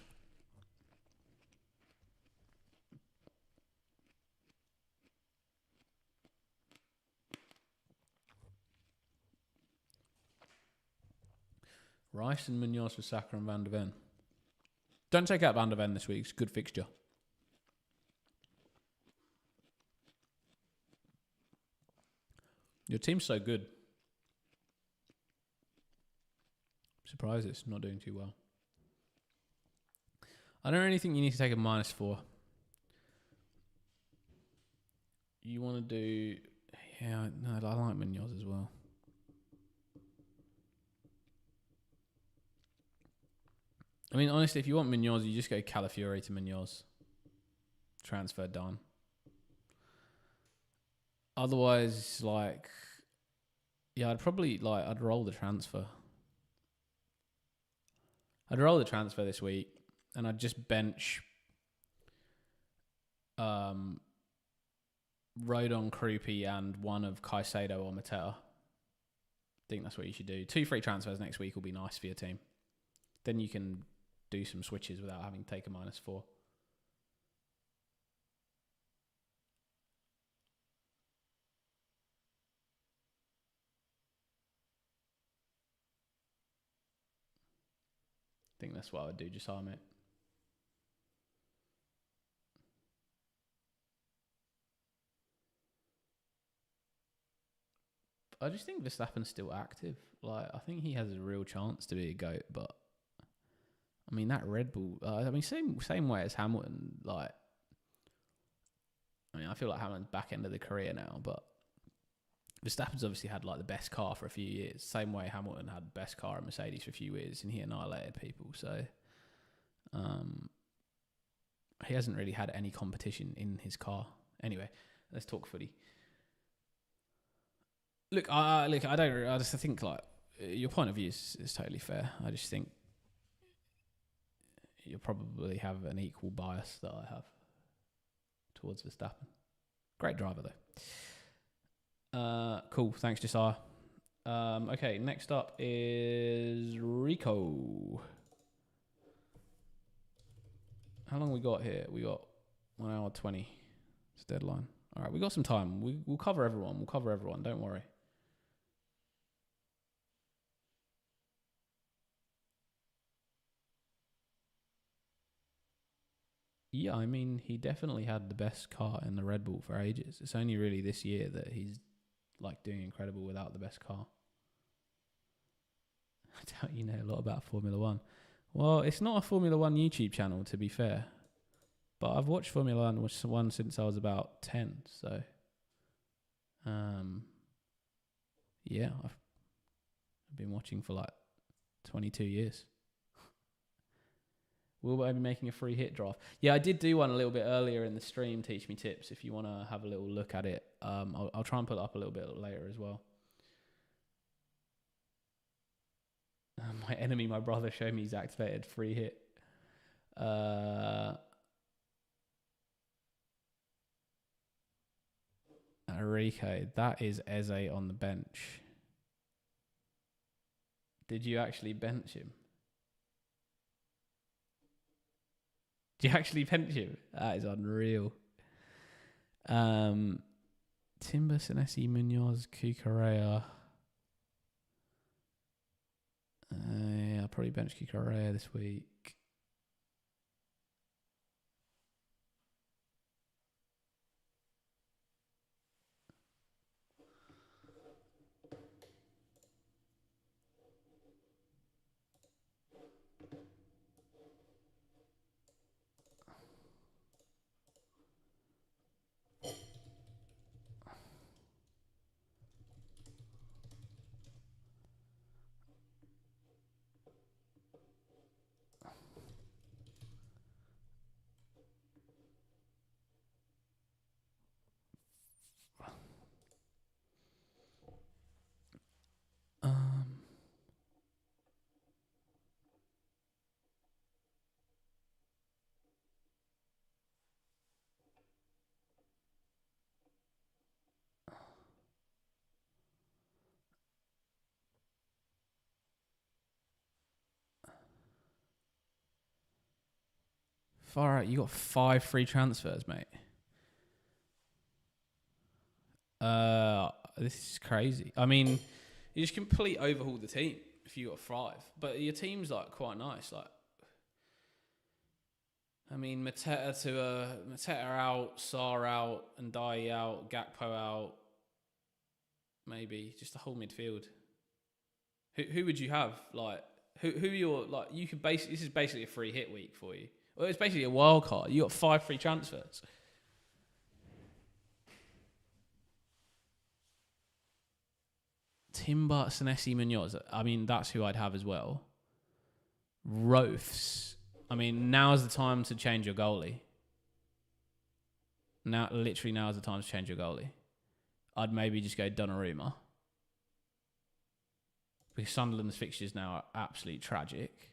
Rice and Munoz for Saka and Van de Ven. Don't take out Van de Ven this week. It's a good fixture. Your team's so good. I'm surprised it's not doing too well. I don't really think you need to take a -4. You want to do... Yeah, no, I like Munoz as well. I mean, honestly, if you want Munoz, you just go Calafiori to Munoz. Transfer done. Otherwise, like... Yeah, I'd roll the transfer. I'd roll the transfer this week, and I'd just bench Rodon, Krupi, and one of Caicedo or Mateta. I think that's what you should do. 2 free transfers next week will be nice for your team. Then you can do some switches without having to take a -4. I think that's what I would do, just arm it. I just think Verstappen's still active. Like, I think he has a real chance to be a GOAT, but I mean, that Red Bull, same way as Hamilton. Like, I mean, I feel like Hamilton's back end of the career now, but Verstappen's obviously had like the best car for a few years. Same way Hamilton had the best car at Mercedes for a few years, and he annihilated people. So, he hasn't really had any competition in his car. Anyway, let's talk footy. Look, I think like your point of view is totally fair. I just think you'll probably have an equal bias that I have towards Verstappen. Great driver though. Cool. Thanks, Josiah. Okay, next up is Rico. How long we got here? We got 1 hour 20. It's deadline. All right, we got some time. We'll cover everyone. Don't worry. Yeah, I mean, he definitely had the best car in the Red Bull for ages. It's only really this year that he's like doing incredible without the best car. I doubt you know a lot about Formula One. Well, it's not a Formula One YouTube channel, to be fair. But I've watched Formula One since I was about 10. So, yeah, I've been watching for like 22 years. Will I be making a free hit draft? Yeah, I did do one a little bit earlier in the stream. Teach me tips if you want to have a little look at it. I'll try and put it up a little bit later as well. My enemy, my brother, showed me he's activated free hit. Rico, that is Eze on the bench. Did you actually bench him? Did you actually bench him? That is unreal. Timber, Senesi, Munoz, Cucurella. I'll probably bench Cucurella this week. Far out, you got 5 free transfers, mate. This is crazy. I mean, you just completely overhauled the team if you got 5. But your team's like quite nice. Like, I mean, Mateta out, Sarr out, and Ndai out, Gakpo out. Maybe just the whole midfield. Who would you have? Like, who you're like? You could basically, this is basically a free hit week for you. Well, it's basically a wild card. You got 5 free transfers. Timber, Senesi, Munoz. I mean, that's who I'd have as well. Roths. I mean, now's the time to change your goalie. Literally now's the time to change your goalie. I'd maybe just go Donnarumma. Because Sunderland's fixtures now are absolutely tragic.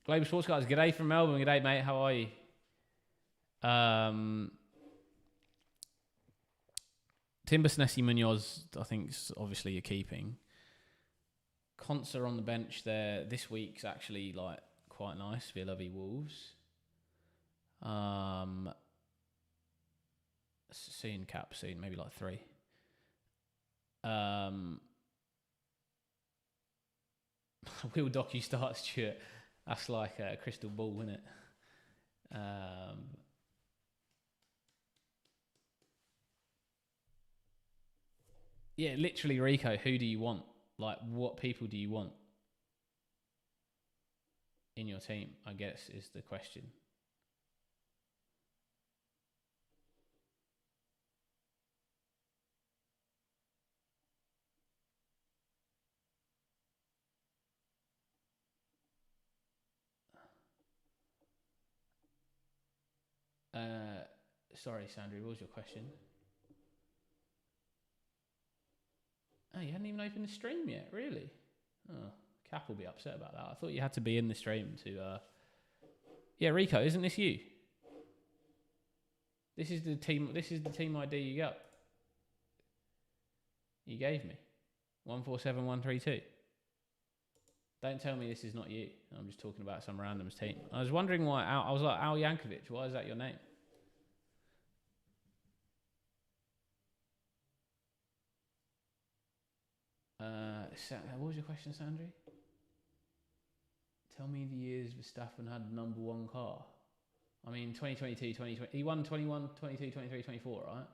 Global Sports Guys, g'day from Melbourne. G'day, mate. How are you? Timber, Senesi, Munoz, I think is obviously you're keeping. Conser on the bench there. This week's actually like quite nice. Villa v Wolves. Soon, maybe like 3. Will Docu start, Stuart. That's like a crystal ball, isn't it? Yeah, literally, Rico, who do you want? Like, what people do you want in your team, I guess, is the question. Sorry, Sandra, what was your question? Oh, you hadn't even opened the stream yet, really? Oh, Cap will be upset about that. I thought you had to be in the stream to... Yeah, Rico, isn't this you? This is the team ID you got. You gave me. 147132. Don't tell me this is not you. I'm just talking about some random's team. I was wondering why... I was like, Al Yankovic, why is that your name? What was your question, Sandri? Tell me the years Verstappen had the number 1 car. I mean, 2022, 2020. He won 21, 22, 23, 24, right?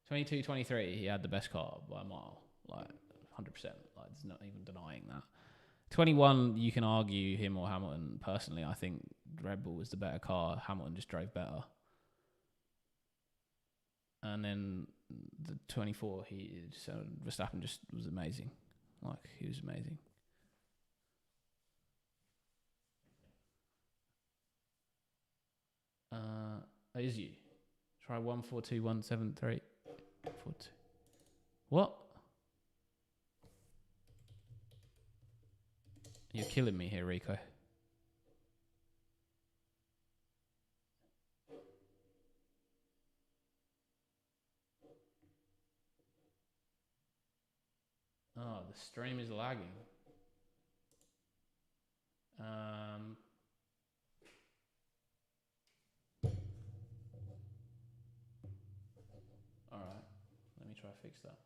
22, 23, he had the best car by a mile. Like, 100%. Like, there's not even denying that. 21, you can argue him or Hamilton. Personally, I think Red Bull was the better car. Hamilton just drove better. And then the 24, Verstappen just was amazing. Like, he was amazing. Is you. Try 142173. 42. What? You're killing me here, Rico. Oh, the stream is lagging. All right, let me try to fix that.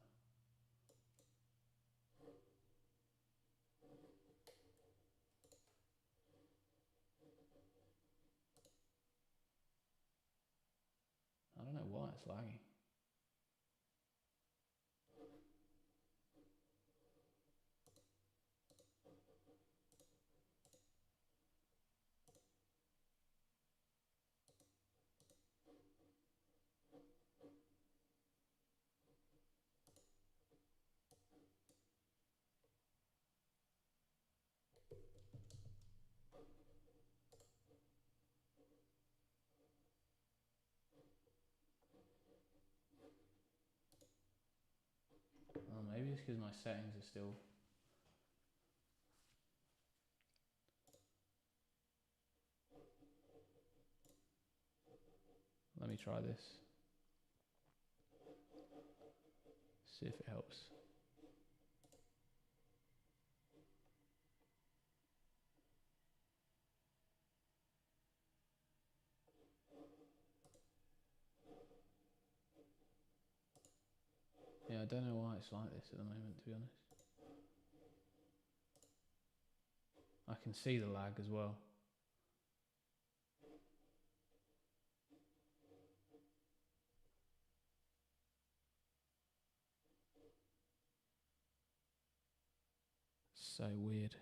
I don't know why it's lagging. Oh, maybe it's because my settings are still... Let me try this. See if it helps. Yeah, I don't know why it's like this at the moment, to be honest. I can see the lag as well. So weird.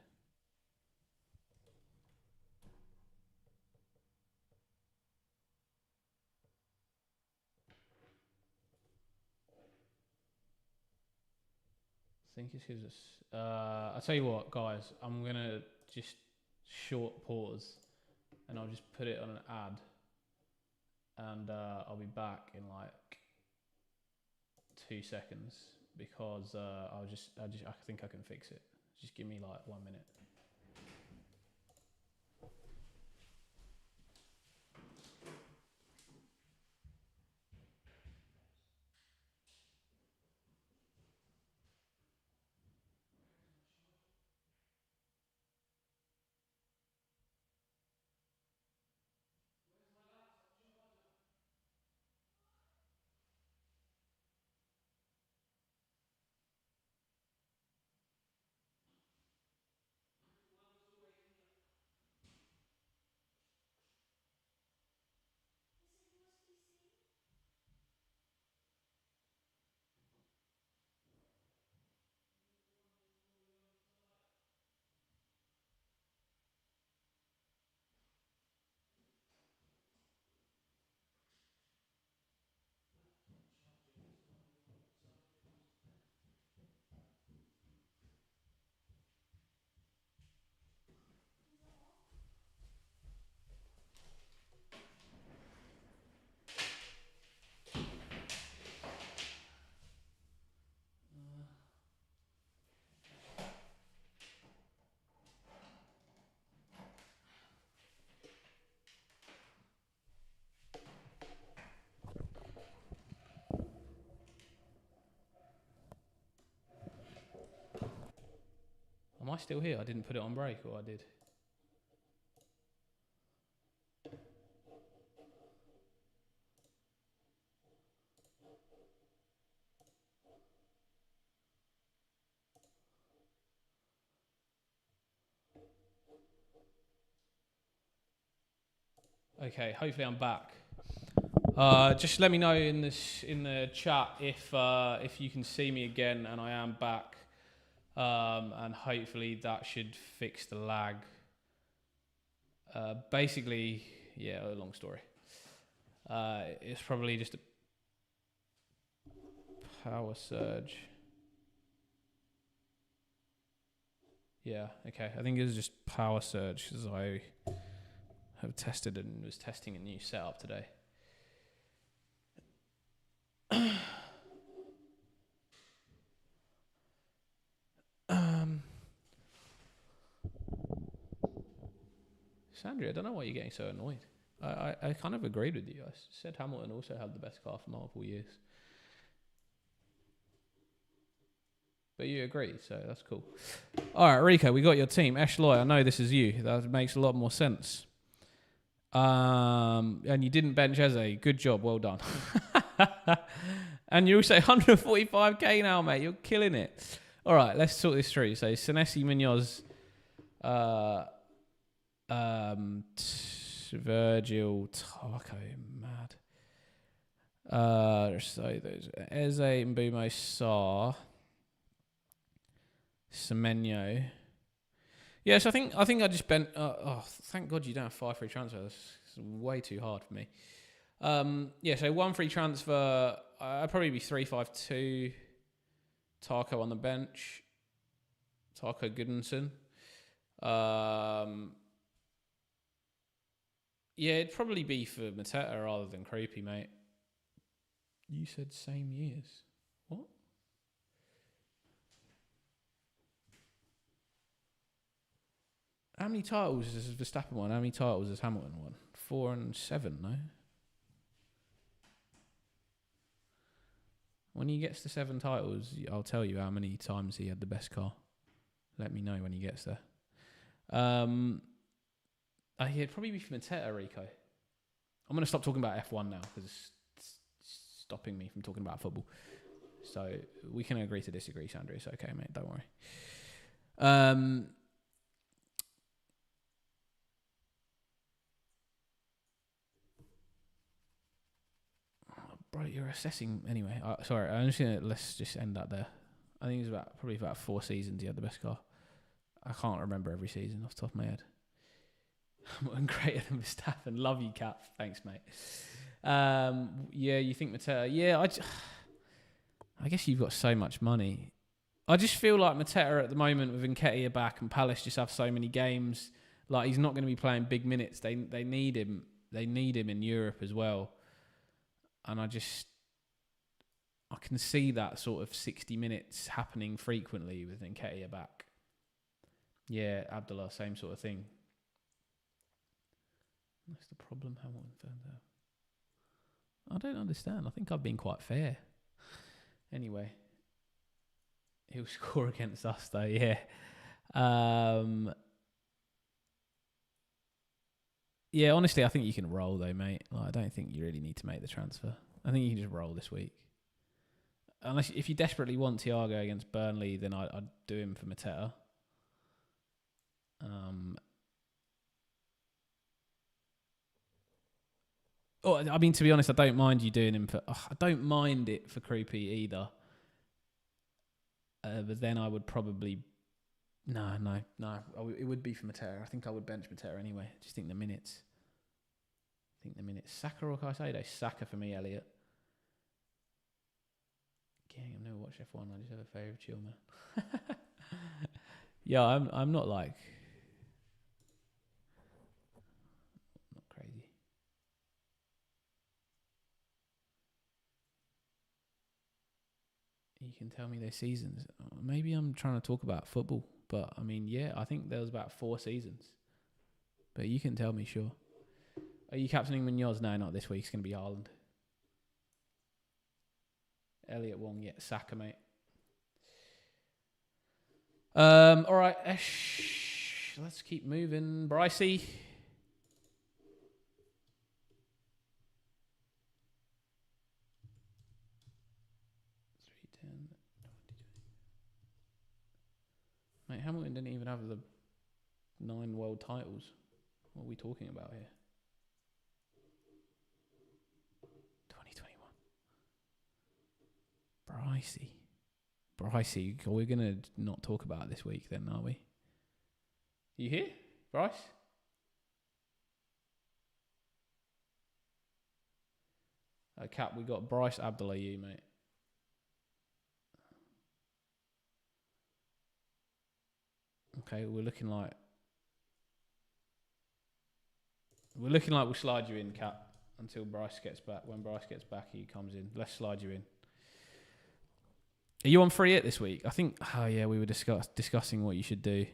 I think it's because it's... I'll tell you what, guys. I'm going to just short pause and I'll just put it on an ad. And I'll be back in like 2 seconds because I think I can fix it. Just give me like 1 minute. Am I still here? I didn't put it on break, or I did? Okay, hopefully I'm back. Just let me know in the chat if you can see me again, and I am back. And hopefully that should fix the lag. Basically, yeah, a long story. It's probably just a power surge. Yeah, okay. I think it was just power surge because I have tested and was testing a new setup today. Sandra, I don't know why you're getting so annoyed. I kind of agreed with you. I said Hamilton also had the best car for multiple years. But you agreed, so that's cool. All right, Rico, we got your team. Eschloy, I know this is you. That makes a lot more sense. And you didn't bench Eze. Good job. Well done. And you also 145k now, mate. You're killing it. All right, let's talk this through. So, Senesi, Munoz, Virgil, Taco, mad. So those Eze, Mbumo, Sarr, Semenyo. Yes, I think I just bent. Thank God you don't have 5 free transfers. It's way too hard for me. So 1 free transfer. I'd probably be 3-5-2. Taco on the bench. Taco Goodinson. It'd probably be for Mateta rather than Creepy, mate. You said same years. What? How many titles has Verstappen won? How many titles has Hamilton won? 4 and 7, no? When he gets to 7 titles, I'll tell you how many times he had the best car. Let me know when he gets there. It'd probably be for Mateta, Rico. I'm going to stop talking about F1 now because it's stopping me from talking about football. So we can agree to disagree, Sandra. It's okay, mate. Don't worry. Bro, you're assessing anyway. Sorry, let's just end that there. I think it was probably about 4 seasons he had the best car. I can't remember every season off the top of my head. I'm greater than Verstappen. Love you, Cap. Thanks, mate. You think Mateta? Yeah, I guess you've got so much money. I just feel like Mateta at the moment with Nketiah back and Palace just have so many games. Like he's not going to be playing big minutes. They need him. They need him in Europe as well. And I can see that sort of 60 minutes happening frequently with Nketiah back. Yeah, Abdullah, same sort of thing. That's the problem, Hamilton turns out. I don't understand. I think I've been quite fair. Anyway, he'll score against us though, yeah. Honestly, I think you can roll though, mate. Like, I don't think you really need to make the transfer. I think you can just roll this week. Unless if you desperately want Thiago against Burnley, then I'd do him for Mateta. To be honest, I don't mind you doing him for. I don't mind it for Creepy either. But then I would probably. No. It would be for Mateta. I think I would bench Mateta anyway. I just think the minutes. Saka or Caicedo? Saka for me, Elliot. Gang, I've never watched F1. I just have a favourite chill, man. Yeah, I'm not like. Not crazy. You can tell me their seasons. Maybe I'm trying to talk about football. But, I mean, yeah, I think there was about 4 seasons. But you can tell me, sure. Are you captaining Munoz? No, not this week. It's going to be Haaland. Elliot Wong, yeah. Saka, mate. All right, let's keep moving. Brycey. 310. Mate, Hamilton didn't even have the 9 world titles. What are we talking about here? 2021. Brycey, we're going to not talk about it this week then, are we? You here, Bryce? Cap, we got Bryce Abdullahi, mate. Okay, we're looking like we'll slide you in, Cap, until Bryce gets back. When Bryce gets back, he comes in. Let's slide you in. Are you on free hit this week? I think. Oh yeah, we were discussing what you should do.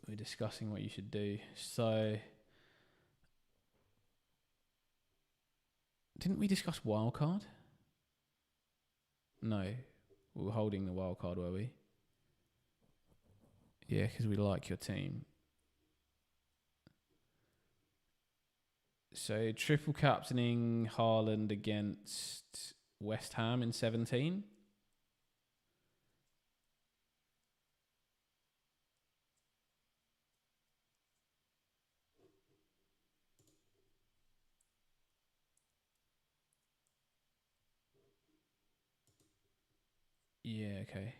We're discussing what you should do. So, didn't we discuss wildcard? No, we were holding the wildcard, were we? Yeah, because we like your team. So, triple captaining Haaland against West Ham in 17. Yeah, okay.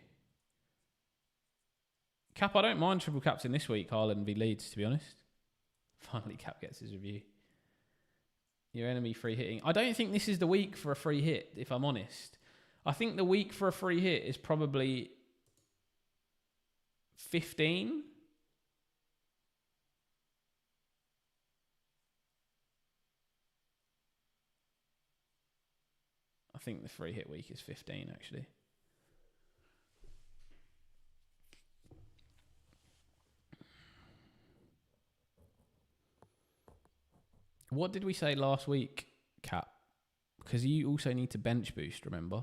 Cap, I don't mind triple captain this week, Haaland v Leeds, to be honest. Finally, Cap gets his review. Your enemy free hitting. I don't think this is the week for a free hit, if I'm honest. I think the week for a free hit is probably 15. I think the free hit week is 15, actually. What did we say last week, Cap? Because you also need to bench boost, remember?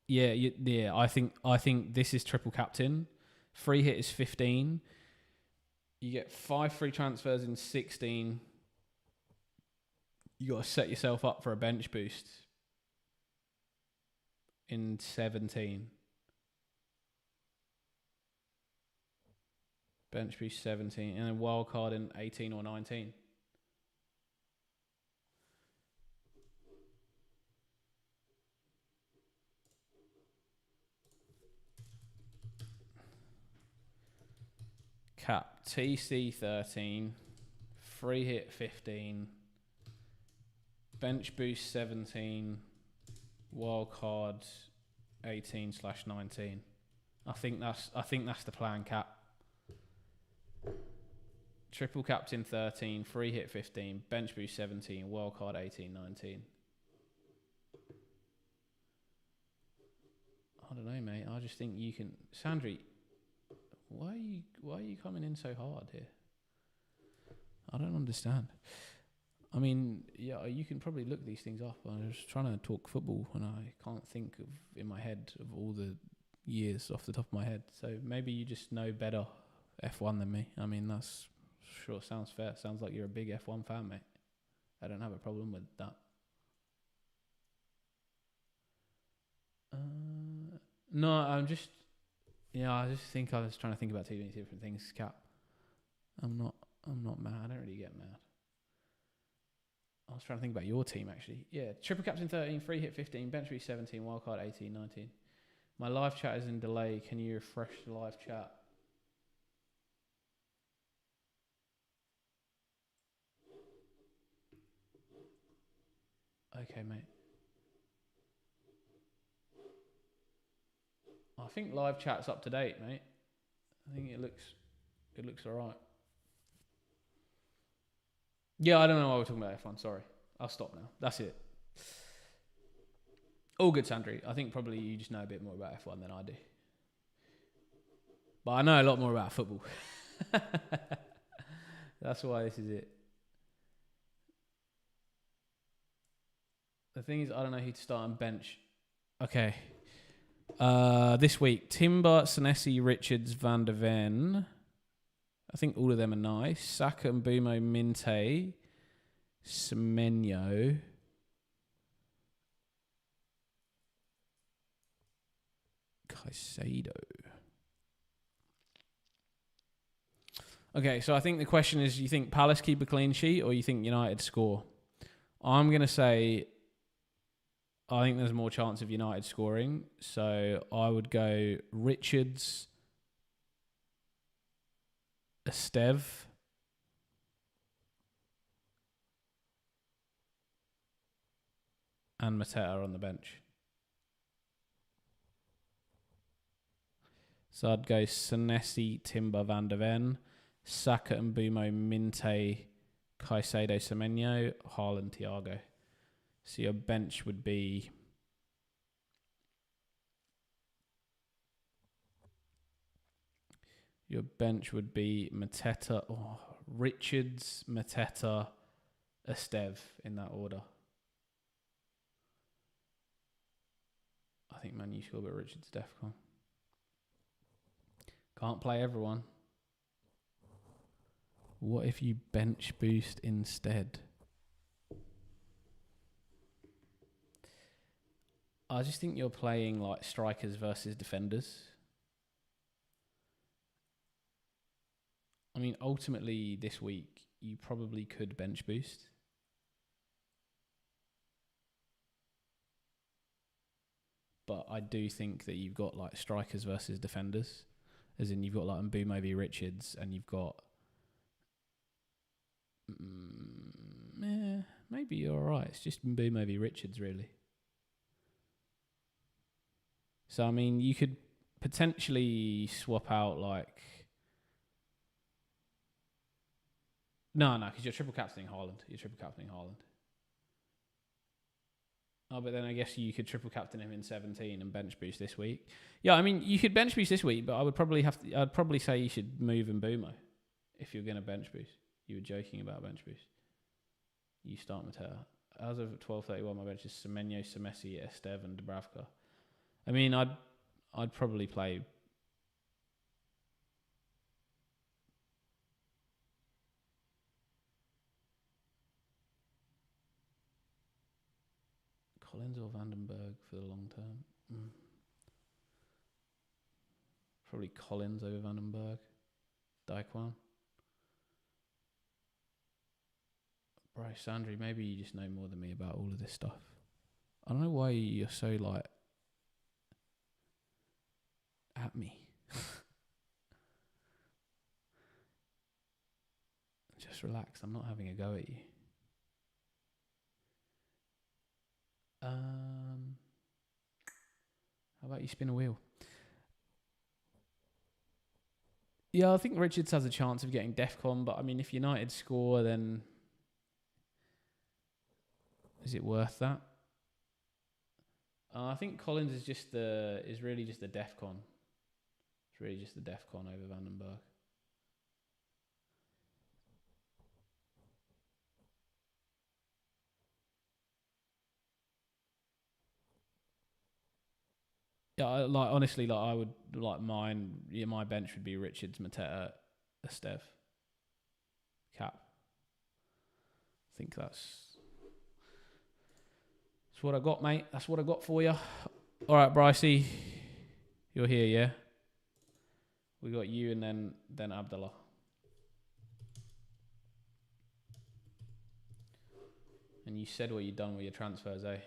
Yeah. I think this is triple captain. Free hit is 15. You get 5 free transfers in 16. You got to set yourself up for a bench boost in 17. Bench boost 17, and then wild card in 18 or 19. Cap, TC 13, free hit 15, bench boost 17, wild card 18/19. I think that's the plan, Cap. Triple captain 13, free hit 15, bench boost 17, wild card 18/19. I don't know, mate. I just think you can. Sandri, why are you coming in so hard here? I don't understand. I mean, yeah, you can probably look these things up. I was trying to talk football and I can't think of in my head of all the years off the top of my head. So maybe you just know better F1 than me. I mean, that's sure sounds fair. Sounds like you're a big F1 fan, mate. I don't have a problem with that. No, I just think I was trying to think about too many different things, Cap. I'm not mad. I don't really get mad. I was trying to think about your team, actually. Yeah, triple captain 13, free hit 15, bench boost 17, wildcard 18/19. My live chat is in delay. Can you refresh the live chat? Okay, mate. I think live chat's up to date, mate. I think it looks alright. Yeah, I don't know why we're talking about F1. Sorry. I'll stop now. That's it. All good, Sandri. I think probably you just know a bit more about F1 than I do. But I know a lot more about football. That's why this is it. The thing is, I don't know who to start on bench. Okay. This week, Timber, Senesi, Richards, Van der Ven. I think all of them are nice. Saka, Mbumo, Minte, Semenyo. Caicedo. Okay, so I think the question is, you think Palace keep a clean sheet or you think United score? I'm going to say I think there's more chance of United scoring. So I would go Richards, Estev, and Mateta on the bench. So I'd go Senesi, Timber, Van der Ven, Saka and Bumo, Minte, Caicedo, Semenyo, Haaland, Thiago. So your bench would be Mateta, Richards, Mateta, Estev in that order. I think Man U score, but Richards Defcon. Can't play everyone. What if you bench boost instead? I just think you're playing like strikers versus defenders. I mean, ultimately this week, you probably could bench boost. But I do think that you've got like strikers versus defenders. As in, you've got like Mbumo v Richards, and you've got maybe you're alright. It's just Mbumo v Richards, really. So I mean, you could potentially swap out like no, because you're triple captaining Haaland. Oh, but then I guess you could triple captain him in 17 and bench boost this week. Yeah, I mean, you could bench boost this week, but I'd probably say you should move Mbumo if you're going to bench boost. You were joking about bench boost. You start Mateta. As of 12:31, my bench is Semenyo, Semesi, Estev, and Dubravka. I mean, I'd probably play. Collins or Vandenberg for the long term? Probably Collins over Vandenberg. Daikwan. Bryce Sandry, maybe you just know more than me about all of this stuff. I don't know why you're so like at me. Just relax. I'm not having a go at you. How about you spin a wheel? Yeah, I think Richards has a chance of getting Defcon, but I mean, if United score, then is it worth that? I think Collins is really just the Defcon. It's really just the Defcon over Vandenberg. Yeah, honestly, I would like mine. Yeah, my bench would be Richards, Mateta, Estev, Cap. I think that's what I got, mate. That's what I got for you. All right, Brycey, you're here, yeah. We got you and then Abdullah. And you said what you'd done with your transfers, eh?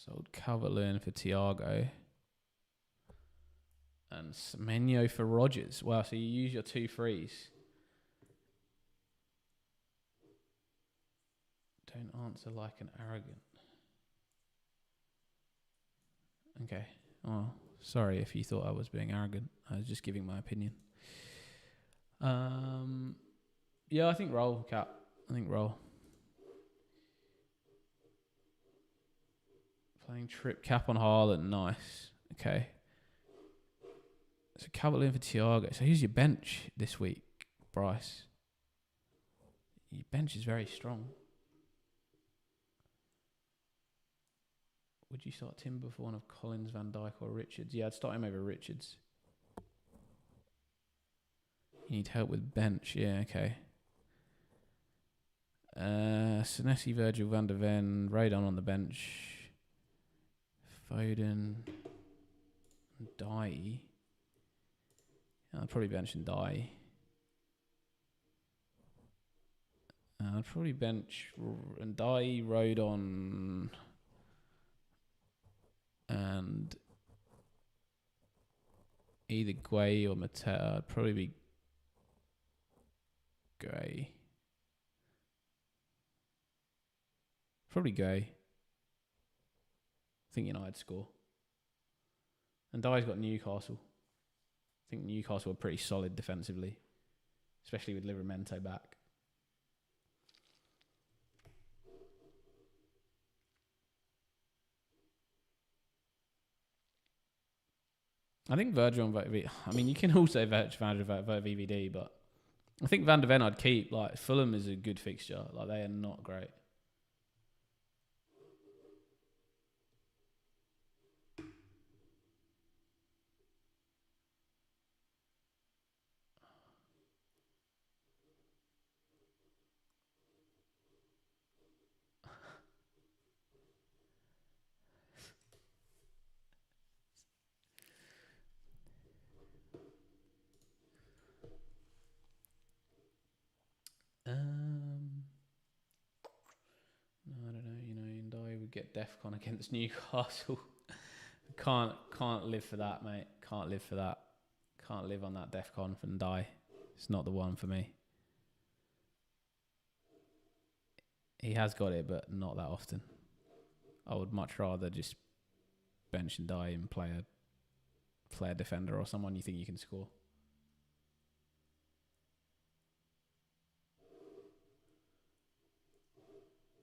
Sold Calvert-Lewin for Thiago. And Semenyo for Rodgers. Wow, so you use your 2 frees. Don't answer like an arrogant. Okay. Well, sorry if you thought I was being arrogant. I was just giving my opinion. Yeah, I think roll, Cap. I think roll. Playing trip cap on Haaland. Nice. Okay. So Calvert-Lewin for Thiago. So who's your bench this week, Bryce? Your bench is very strong. Would you start Timber for one of Collins, Van Dijk, or Richards? Yeah, I'd start him over Richards. You need help with bench. Yeah, okay. Senesi, Virgil van der Ven, Radon on the bench. Foden. Dye. I'd probably bench and Dye. I'd probably bench and Dye, Rodon, and either Guay or Mateta. I'd probably be Guay. Probably Guay. I think United score. And Dye's got Newcastle. I think Newcastle are pretty solid defensively, especially with Livramento back. I think Virgil on vote V. I mean, you can also vote VVD, but I think Van der Ven I'd keep. Like, Fulham is a good fixture. Like, they are not great. No, I don't know. You know, Ndai would get DEFCON against Newcastle. Can't live for that, mate. Can't live for that. Can't live on that DEFCON for Ndai. It's not the one for me. He has got it, but not that often. I would much rather just bench Ndai and play a defender or someone you think you can score.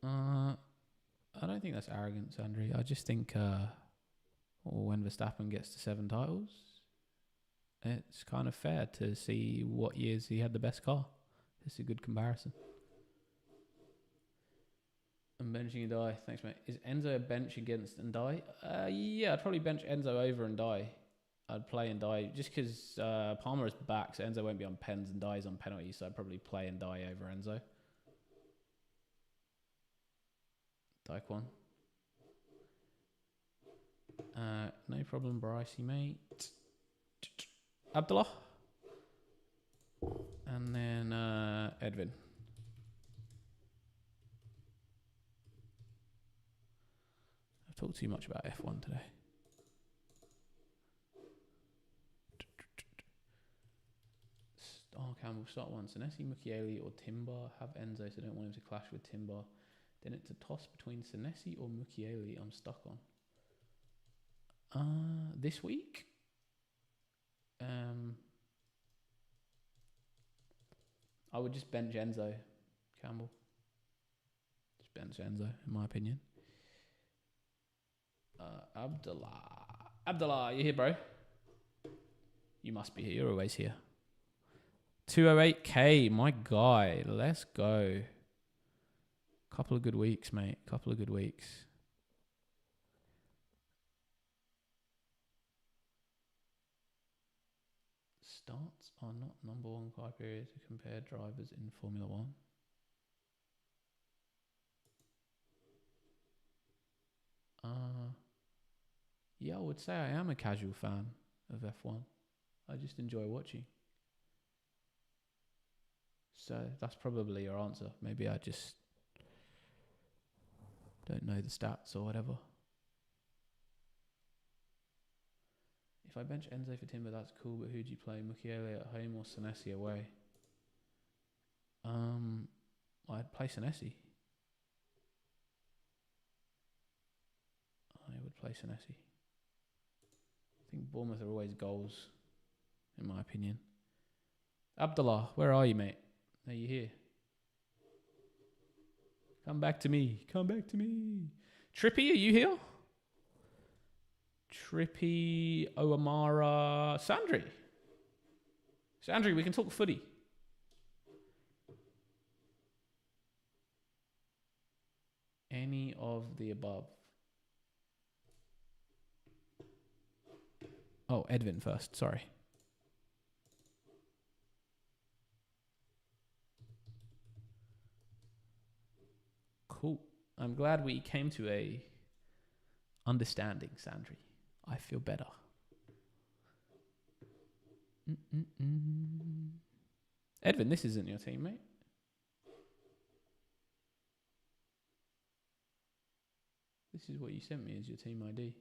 I don't think that's arrogance, Andrew. I just think when Verstappen gets to 7 titles, it's kind of fair to see what years he had the best car. It's a good comparison. I'm benching Ndai. Thanks, mate. Is Enzo a bench against Ndai? Yeah, I'd probably bench Enzo over Ndai. I'd play Ndai just because Palmer is back, so Enzo won't be on pens and Ndai's on penalties, so I'd probably play Ndai over Enzo. Daequan. No problem, Brycey, mate. Abdullah. And then Edwin. I've talked too much about F1 today. Campbell, start one. Senesi, Mukiele or Timber. Have Enzo, so I don't want him to clash with Timber. Then it's a toss between Senesi or Mukiele I'm stuck on. This week? I would just bench Enzo, Campbell. Just bench Enzo, in my opinion. Abdullah, you here, bro? You must be here. You're always here. 208k, my guy. Let's go. Couple of good weeks, mate. Couple of good weeks. Starts are not number one criteria to compare drivers in Formula One. Yeah, I would say I am a casual fan of F1. I just enjoy watching. So that's probably your answer. Maybe I just don't know the stats or whatever. If I bench Enzo for Timber, that's cool, but who do you play? Mukiele at home or Senesi away? I'd play Senesi. I would play Senesi. I think Bournemouth are always goals, in my opinion. Abdullah, where are you, mate? Are you here? Come back to me. Come back to me. Trippy, are you here? Trippy, Oamara, Sandri. Sandri, we can talk footy. Any of the above. Oh, Edwin first. Sorry. I'm glad we came to a understanding, Sandri. I feel better. Edwin, this isn't your team, mate. This is what you sent me as your team ID.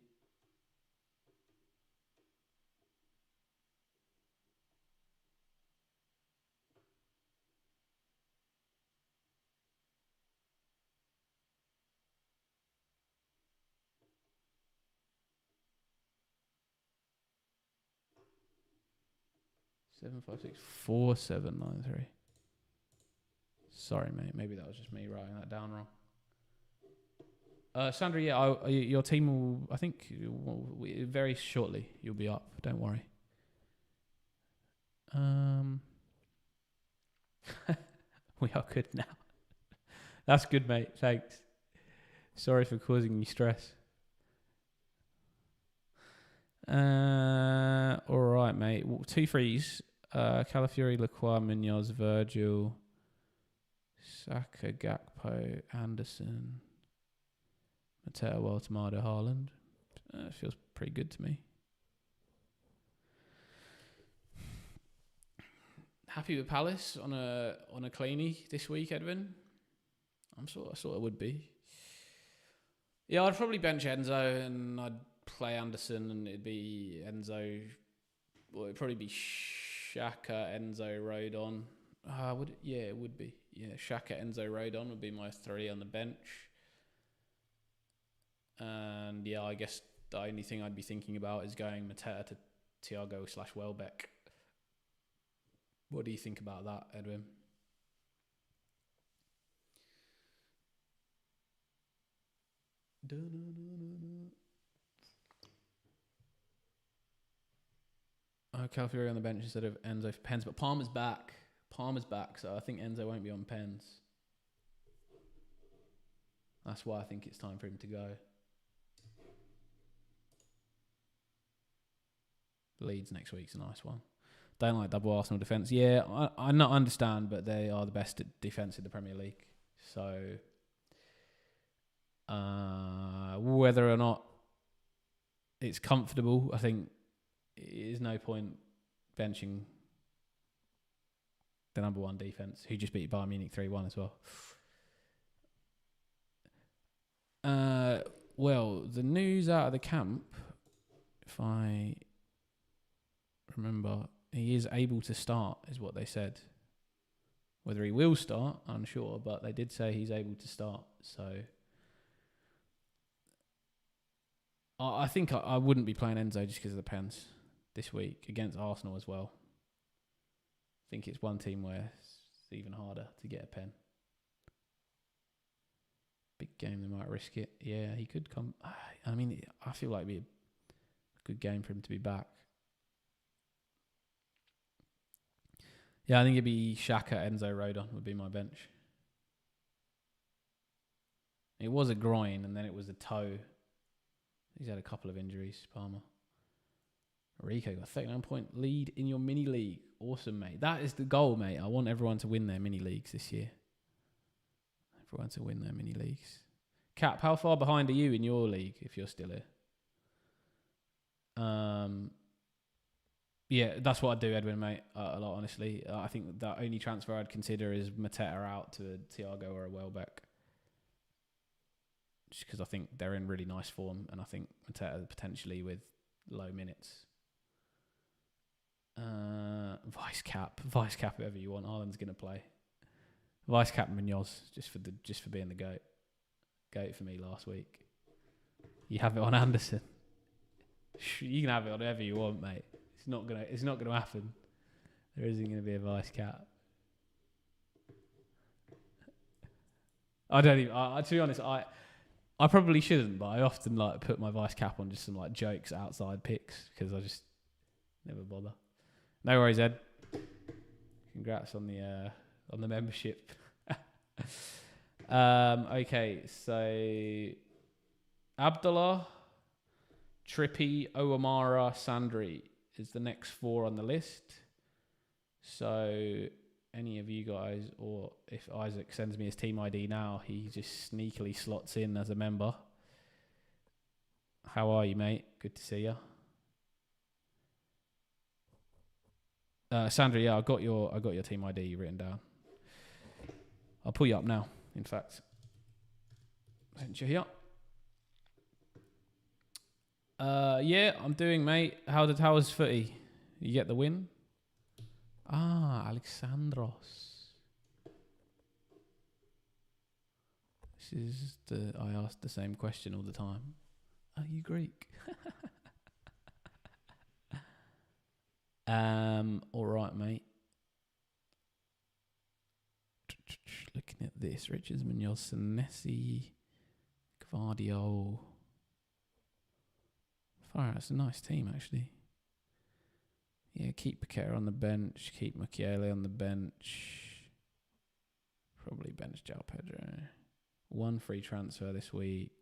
Seven five six 4793. Sorry, mate. Maybe that was just me writing that down wrong. Sandra, yeah, your team will. I think very shortly you'll be up. Don't worry. We are good now. That's good, mate. Thanks. Sorry for causing you stress. All right, mate. 2 frees. Calafiori, Lacroix, Munoz, Virgil, Saka, Gakpo, Anderson, Mateo, Waltemada, Haaland. Feels pretty good to me. Happy with Palace on a cleanie this week, Edwin? I thought it would be. Yeah, I'd probably bench Enzo and I'd play Anderson, and it'd be Enzo. Well, it'd probably be Xhaka, Enzo, Rodon. It would be. Yeah, Xhaka, Enzo, Rodon would be my 3 on the bench. And yeah, I guess the only thing I'd be thinking about is going Mateta to Thiago/Welbeck. What do you think about that, Edwin? Calafiori on the bench instead of Enzo for Pens, but Palmer's back. So I think Enzo won't be on Pens. That's why I think it's time for him to go. Leeds next week's a nice one. Don't like double Arsenal defence. Yeah, I not understand, but they are the best defence in the Premier League. So whether or not it's comfortable, I think there's no point benching the number 1 defence, who just beat Bayern Munich 3-1 as well. Well, the news out of the camp, if I remember, he is able to start, is what they said. Whether he will start, unsure, but they did say he's able to start. So I think I wouldn't be playing Enzo just because of the Pens this week against Arsenal as well. I think it's one team where it's even harder to get a pen. Big game, they might risk it. Yeah, he could come. I mean, I feel like it'd be a good game for him to be back. Yeah, I think it'd be Xhaka, Enzo, Rodon would be my bench. It was a groin and then it was a toe. He's had a couple of injuries, Palmer. Rico got a 39-point lead in your mini league. Awesome, mate. That is the goal, mate. I want everyone to win their mini leagues this year. Everyone to win their mini leagues. Cap, how far behind are you in your league if you're still here? Yeah, that's what I'd do, Edwin, mate. A lot, honestly. I think the only transfer I'd consider is Mateta out to a Thiago or a Welbeck. Just because I think they're in really nice form, and I think Mateta potentially with low minutes. Vice cap, whoever you want. Ireland's gonna play. Vice cap Munoz, just for being the goat. Goat for me last week. You have it on Anderson. You can have it on whoever you want, mate. It's not gonna happen. There isn't gonna be a vice cap. I don't even. To be honest, I probably shouldn't, but I often like put my vice cap on just some like jokes outside picks because I just never bother. No worries, Ed. Congrats on the membership. Okay, so Abdullah, Trippy, Owamara, Sandri is the next 4 on the list. So any of you guys, or if Isaac sends me his team ID now, he just sneakily slots in as a member. How are you, mate? Good to see you. Sandra, yeah, I got your team ID written down. I'll pull you up now, in fact. Sent you here. Yeah, I'm doing, mate. How was footy? You get the win? Alexandros. I asked the same question all the time. Are you Greek? All right, mate. Looking at this, Richards, Munoz, Senesi, Gvardiol. Fire, it's a nice team, actually. Yeah, keep Paqueta on the bench, keep Mukiele on the bench. Probably bench João Pedro. 1 free transfer this week.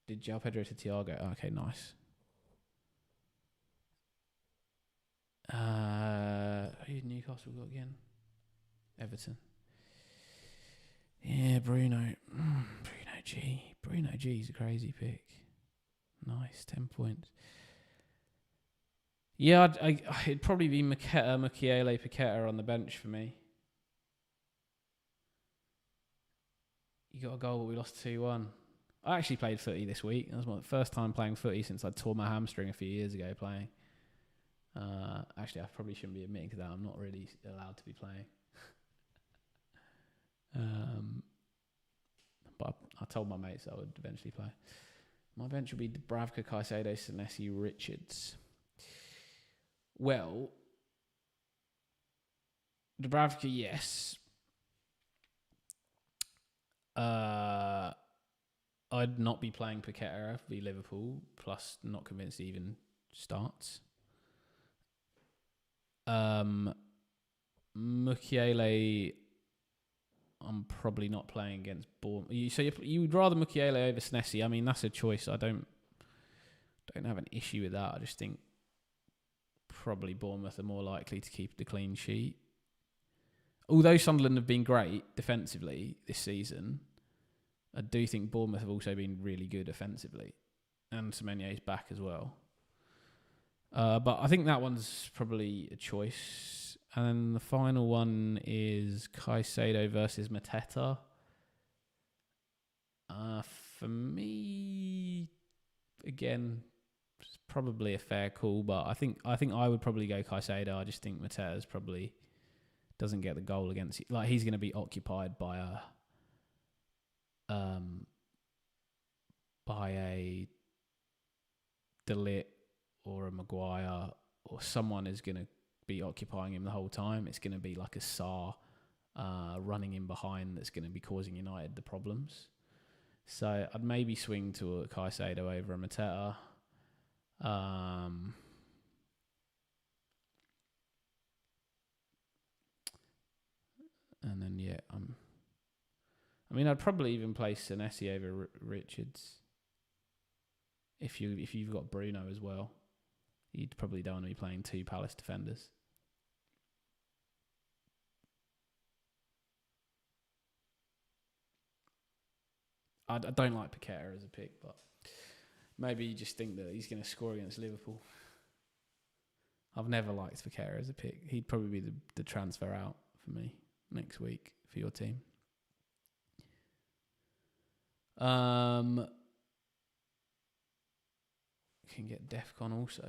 Did João Pedro to Thiago? Oh, okay, nice. Who Newcastle got again? Everton. Yeah, Bruno. Bruno G is a crazy pick. Nice, 10 points. Yeah, it'd probably be Mukiele, Paqueta on the bench for me. You got a goal, but we lost 2-1. I actually played footy this week. That was my first time playing footy since I tore my hamstring a few years ago playing. Actually, I probably shouldn't be admitting to that. I'm not really allowed to be playing. But I told my mates I would eventually play. My bench will be Dubravka, Caicedo, Senesi, Richards. Well, Dubravka, yes. I'd not be playing Paqueta v Liverpool, plus not convinced he even starts. Mukiele, I'm probably not playing against Bournemouth. So you would rather Mukiele over Senesi? I mean, that's a choice. I don't have an issue with that. I just think probably Bournemouth are more likely to keep the clean sheet. Although Sunderland have been great defensively this season, I do think Bournemouth have also been really good offensively. And Semenyo's back as well. But I think that one's probably a choice. And then the final one is Caicedo versus Mateta. For me, again, it's probably a fair call, but I think I would probably go Caicedo. I just think Mateta's probably doesn't get the goal against you. Like, he's going to be occupied by a De Ligt or a Maguire, or someone is going to be occupying him the whole time. It's going to be like a Sarr running in behind that's going to be causing United the problems. So I'd maybe swing to a Caicedo over a Mateta. And then, yeah, I'd probably even place Senesi over Richards. If you've got Bruno as well, you'd probably don't want to be playing 2 Palace defenders. I don't like Paqueta as a pick, but maybe you just think that he's going to score against Liverpool. I've never liked Paqueta as a pick. He'd probably be the transfer out for me next week for your team. Can get Defcon also.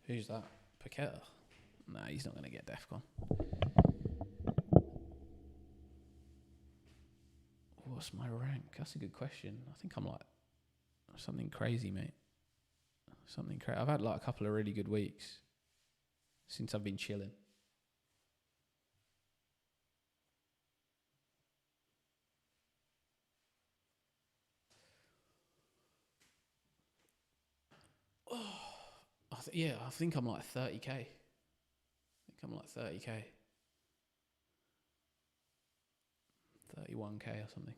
Who's that? Paqueta? No, he's not going to get Defcon. What's my rank? That's a good question. I think I'm like something crazy, mate. Something crazy. I've had like a couple of really good weeks since I've been chilling. I think I'm like 30k. I think I'm like 30k. 31k or something.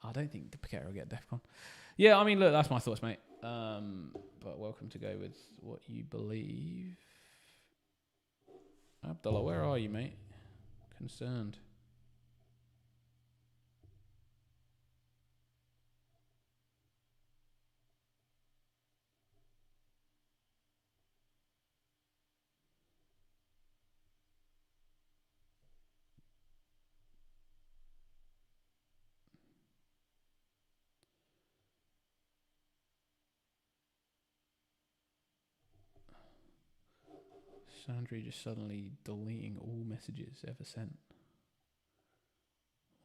I don't think Paqueta will get DEFCON. Yeah, I mean, look, that's my thoughts, mate. But welcome to go with what you believe. Abdullah, where are you, mate? Concerned. Sandry just suddenly deleting all messages ever sent.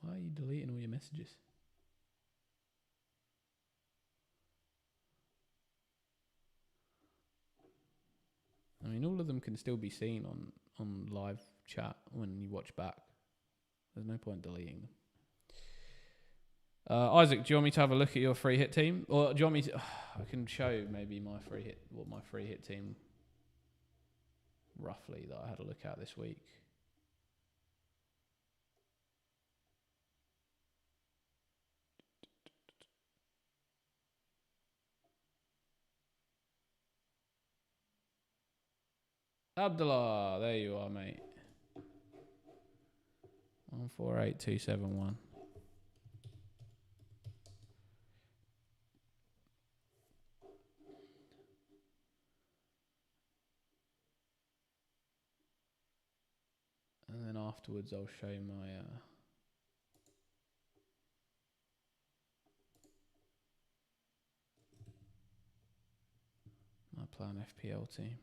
Why are you deleting all your messages? I mean, all of them can still be seen on live chat when you watch back. There's no point deleting them. Isaac, do you want me to have a look at your free hit team? Or do you want me to... I can show maybe my free hit, what my free hit team roughly that I had a look at this week. Abdullah, there you are, mate. 148271. And then afterwards, I'll show my my plan FPL team.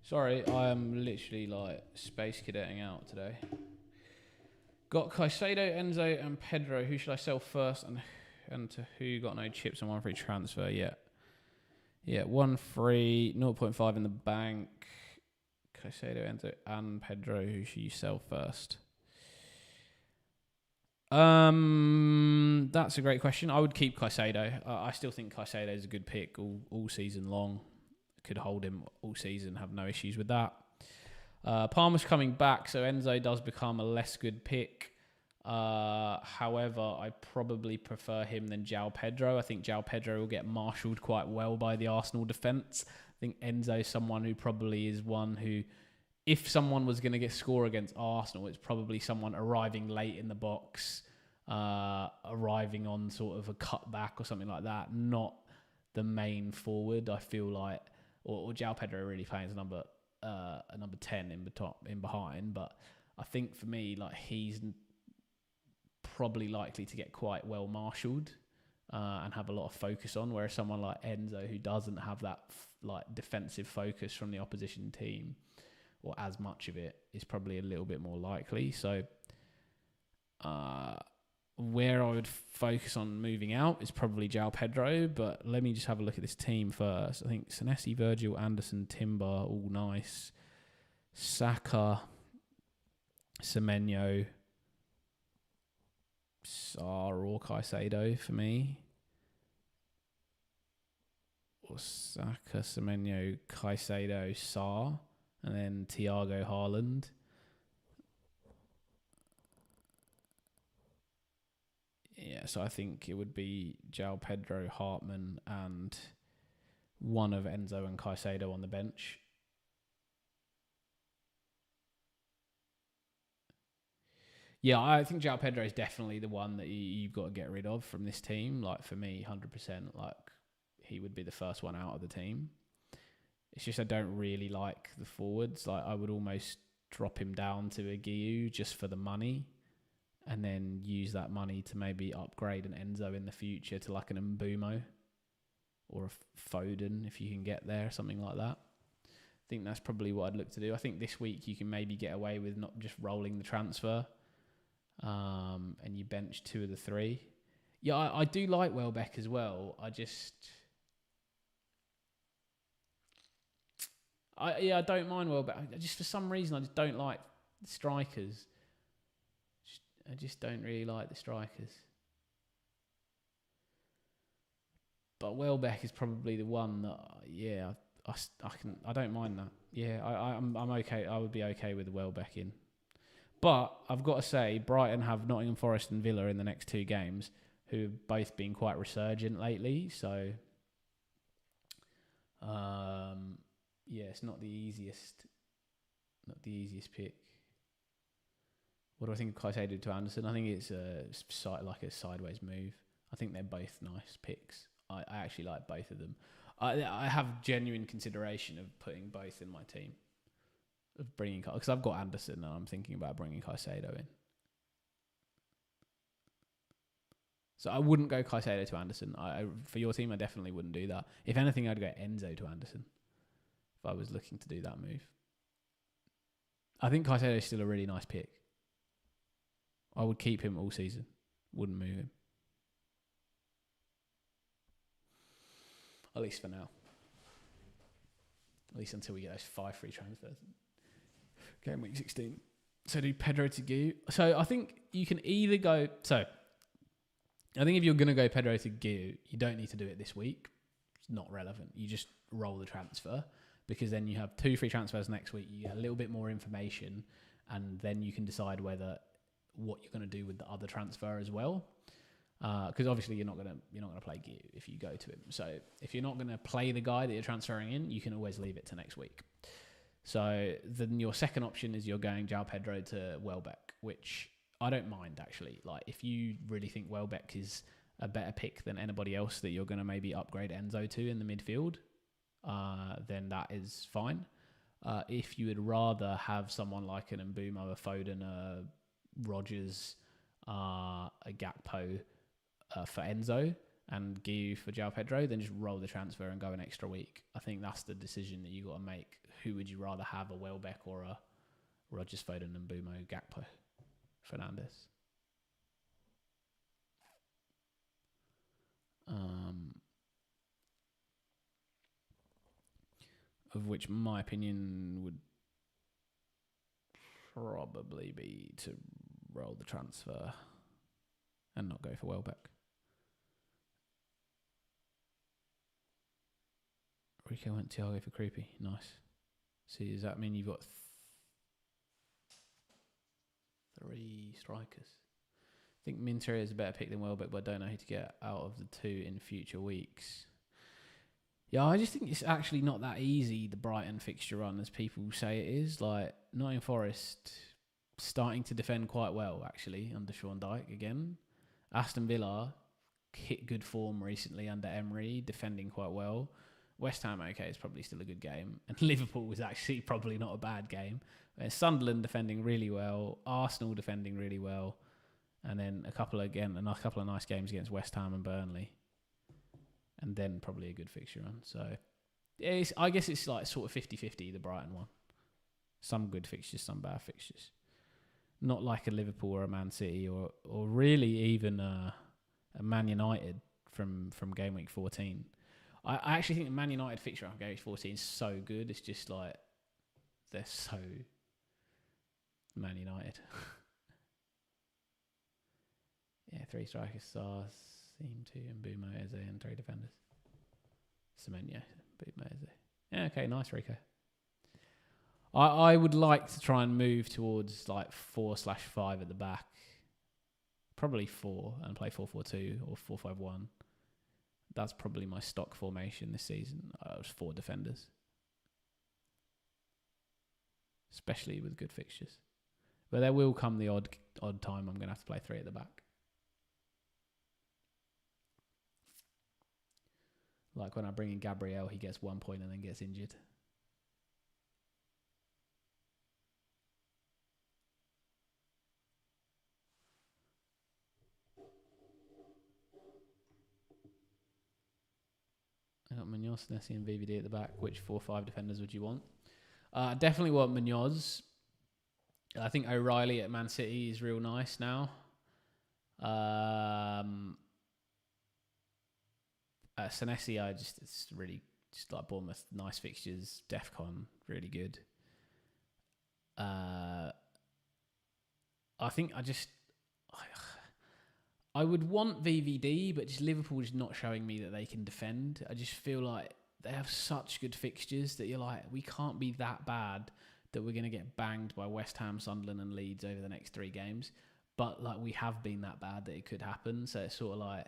Sorry, I am literally like space cadetting out today. Got Caicedo, Enzo, and Pedro. Who should I sell first, and to who? Got no chips and one free transfer yet. Yeah, 1 free, 0.5 in the bank. Caicedo, Enzo, and Pedro. Who should you sell first? That's a great question. I would keep Caicedo. I still think Caicedo is a good pick all season long. Could hold him all season, have no issues with that. Palmer's coming back, so Enzo does become a less good pick. However, I probably prefer him than João Pedro. I think João Pedro will get marshalled quite well by the Arsenal defence. I think Enzo is someone who probably is one who, if someone was going to get score against Arsenal, it's probably someone arriving late in the box, arriving on sort of a cutback or something like that, not the main forward. I feel like, or João Pedro really playing as a number 10 in behind, but I think for me, like, he's probably likely to get quite well marshalled and have a lot of focus on, whereas someone like Enzo, who doesn't have that like defensive focus from the opposition team, or as much of it, is probably a little bit more likely. So where I would focus on moving out is probably João Pedro, but let me just have a look at this team first. I think Senesi, Virgil, Anderson, Timber, all nice. Saka, Semenyo, Sarr or Caicedo for me. Or Saka, Semenyo, Caicedo, Sarr, and then Thiago Haaland. Yeah, so I think it would be João Pedro, Hartman, and one of Enzo and Caicedo on the bench. Yeah, I think João Pedro is definitely the one that you've got to get rid of from this team. Like, for me, 100%, like, he would be the first one out of the team. It's just I don't really like the forwards. Like, I would almost drop him down to a Guiu just for the money, and then use that money to maybe upgrade an Enzo in the future to like an Mbumo or a Foden if you can get there, something like that. think that's probably what I'd look to do. I think this week you can maybe get away with not just rolling the transfer, and you bench 2 of the 3. Yeah, I do like Welbeck as well. I don't mind Welbeck. For some reason, I just don't like the strikers. I just don't really like the strikers. But Welbeck is probably the one that, I don't mind that. Yeah, I'm okay. I would be okay with the Welbeck in. But I've got to say, Brighton have Nottingham Forest and Villa in the next 2 games, who have both been quite resurgent lately. So, it's not the easiest pick. What do I think of Caicedo to Anderson? I think it's a sideways move. I think they're both nice picks. I actually like both of them. I have genuine consideration of putting both in my team. Of bringing, because I've got Anderson and I'm thinking about bringing Caicedo in. So I wouldn't go Caicedo to Anderson. For your team, I definitely wouldn't do that. If anything, I'd go Enzo to Anderson if I was looking to do that move. I think Caicedo is still a really nice pick. I would keep him all season. Wouldn't move him. At least for now. At least until we get those 5 free transfers. Game week 16. So do Pedro to Gu. So I think you can either go... So I think if you're going to go Pedro to Gu, you don't need to do it this week. It's not relevant. You just roll the transfer, because then you have 2 free transfers next week. You get a little bit more information, and then you can decide what you're going to do with the other transfer as well. Because obviously you're not going to play Gu if you go to him. So if you're not going to play the guy that you're transferring in, you can always leave it to next week. So then your second option is you're going João Pedro to Welbeck, which I don't mind actually. Like if you really think Welbeck is a better pick than anybody else that you're going to maybe upgrade Enzo to in the midfield, then that is fine. If you would rather have someone like an Mbeumo, a Foden, a Rodgers, a Gakpo for Enzo, and Gu for João Pedro, then just roll the transfer and go an extra week. I think that's the decision that you got to make. Who would you rather have, a Welbeck or a Rodgers, Foden, Mbeumo, Gakpo, Fernandes? Of which my opinion would probably be to roll the transfer and not go for Welbeck. Rico went Thiago for Creepy. Nice. See, does that mean you've got 3 strikers? I think Minter is a better pick than Welbeck, but I don't know who to get out of the 2 in future weeks. Yeah, I just think it's actually not that easy, the Brighton fixture run, as people say it is. Like, Nottingham Forest starting to defend quite well, actually, under Sean Dyche again. Aston Villa hit good form recently under Emery, defending quite well. West Ham, okay, it's probably still a good game. And Liverpool was actually probably not a bad game. Sunderland defending really well. Arsenal defending really well. And then a couple of nice games against West Ham and Burnley. And then probably a good fixture run. So I guess it's like sort of 50-50, the Brighton one. Some good fixtures, some bad fixtures. Not like a Liverpool or a Man City or really even a Man United from game week 14. I actually think the Man United fixture on game week 14 is so good. It's just like they're so Man United. Yeah, 3 strikers, stars, Seam 2, and Mbeumo, Eze, and 3 defenders. Semenyo, Mbeumo, Eze. Yeah, okay, nice, Rico. I would like to try and move towards like 4/5 at the back. Probably 4 and play 4-4-2 or 4-5-1. That's probably my stock formation this season. It was 4 defenders. Especially with good fixtures. But there will come the odd time I'm going to have to play 3 at the back. Like when I bring in Gabriel, he gets 1 point and then gets injured. I got Munoz, Nessie and VVD at the back. Which 4-5 defenders would you want? Definitely want Munoz. I think O'Reilly at Man City is real nice now. Senesi, it's really just like Bournemouth, nice fixtures. Defcon, really good. I think I would want VVD, but just Liverpool is not showing me that they can defend. I just feel like they have such good fixtures that you're like, we can't be that bad that we're going to get banged by West Ham, Sunderland and Leeds over the next 3 games. But like we have been that bad that it could happen. So it's sort of like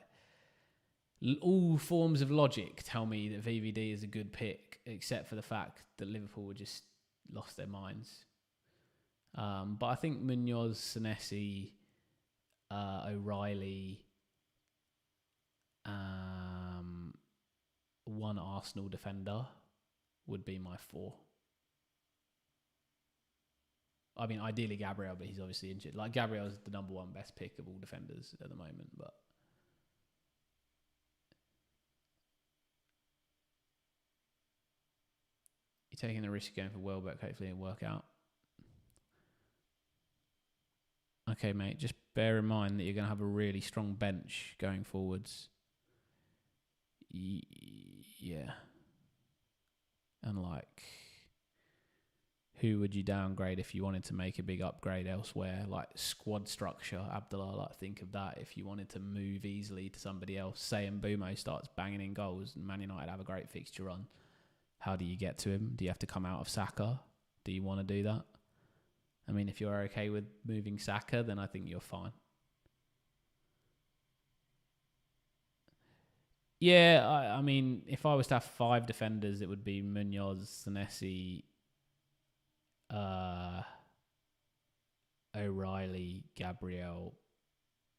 all forms of logic tell me that VVD is a good pick, except for the fact that Liverpool just lost their minds. But I think Munoz, Senesi, O'Reilly, one Arsenal defender would be my 4. I mean, ideally Gabriel, but he's obviously injured. Like Gabriel's the number 1 best pick of all defenders at the moment, but you're taking the risk of going for Welbeck. Hopefully it'll work out. Okay, mate, just bear in mind that you're going to have a really strong bench going forwards. Yeah. And like, who would you downgrade if you wanted to make a big upgrade elsewhere? Like squad structure, Abdullah, like think of that if you wanted to move easily to somebody else. Say Mbumo starts banging in goals and Man United have a great fixture run. How do you get to him? Do you have to come out of Saka? Do you want to do that? I mean, if you're okay with moving Saka, then I think you're fine. Yeah, I mean, if I was to have 5 defenders, it would be Munoz, Senesi, O'Reilly, Gabriel,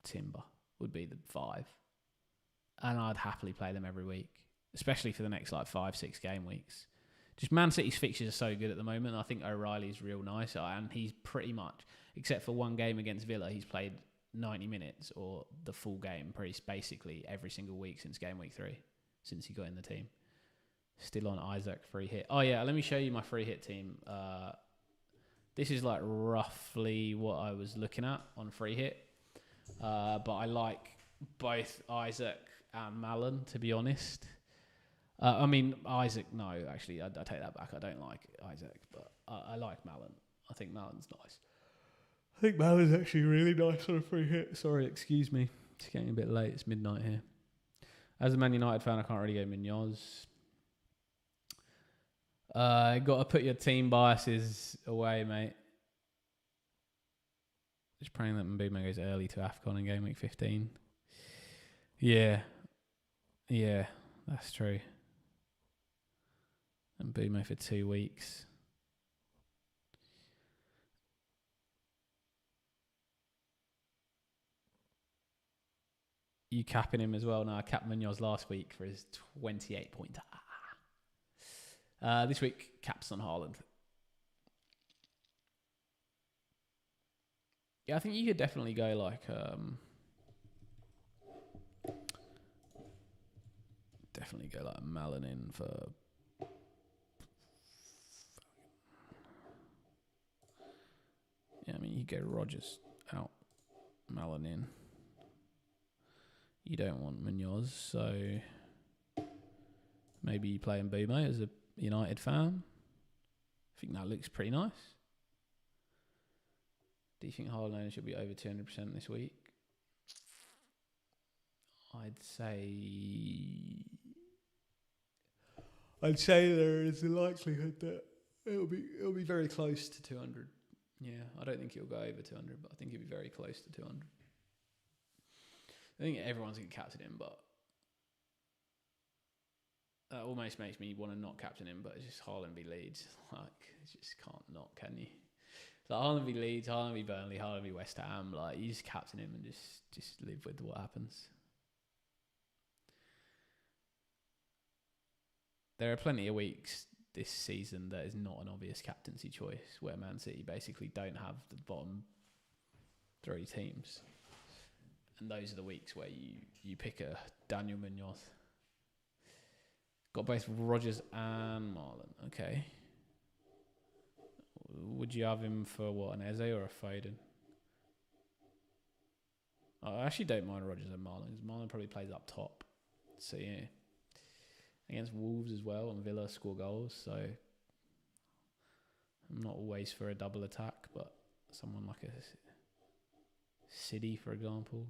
Timber would be the 5. And I'd happily play them every week, especially for the next like 5-6 game weeks. Just Man City's fixtures are so good at the moment. I think O'Reilly's real nice, and he's pretty much, except for one game against Villa, he's played 90 minutes or the full game basically every single week since game week 3, since he got in the team. Still on Isaac free hit. Oh yeah, let me show you my free hit team. This is like roughly what I was looking at on free hit. But I like both Isaac and Malin, to be honest. I mean, Isaac, no, actually, I take that back. I don't like Isaac, but I like Malin. I think Malin's nice. I think Malin's actually really nice on a free hit. Sorry, excuse me. It's getting a bit late. It's midnight here. As a Man United fan, I can't really go Munoz. Got to put your team biases away, mate. Just praying that Mbumo goes early to AFCON in game week 15. Yeah, that's true. Mbumo for 2 weeks. You capping him as well? No, I capped Munoz last week for his 28 pointer. This week, caps on Haaland. Yeah, I think you could definitely go like Malin in for. Yeah, I mean you go Rodgers out, Malin in. You don't want Munoz, so maybe you play Mbumo as a United fan. I think that looks pretty nice. Do you think Haaland ownership should be over 200% this week? I'd say there is a likelihood that it'll be very close to 200. Yeah, I don't think it'll go over 200, but I think it'll be very close to 200. I think everyone's going to captain him, but that almost makes me want to not captain him, but it's just Haaland v Leeds. Like, you just can't not, can you? It's like Haaland v Leeds, Haaland v Burnley, Haaland v West Ham. Like, you just captain him and just live with what happens. There are plenty of weeks this season that is not an obvious captaincy choice, where Man City basically don't have the bottom 3 teams. And those are the weeks where you pick a Daniel Munoz. Got both Rodgers and Marlon. Okay. Would you have him for what, an Eze or a Foden? I actually don't mind Rodgers and Marlon, because Marlon probably plays up top. So yeah, against Wolves as well, and Villa score goals. So I'm not always for a double attack, but someone like a City, for example.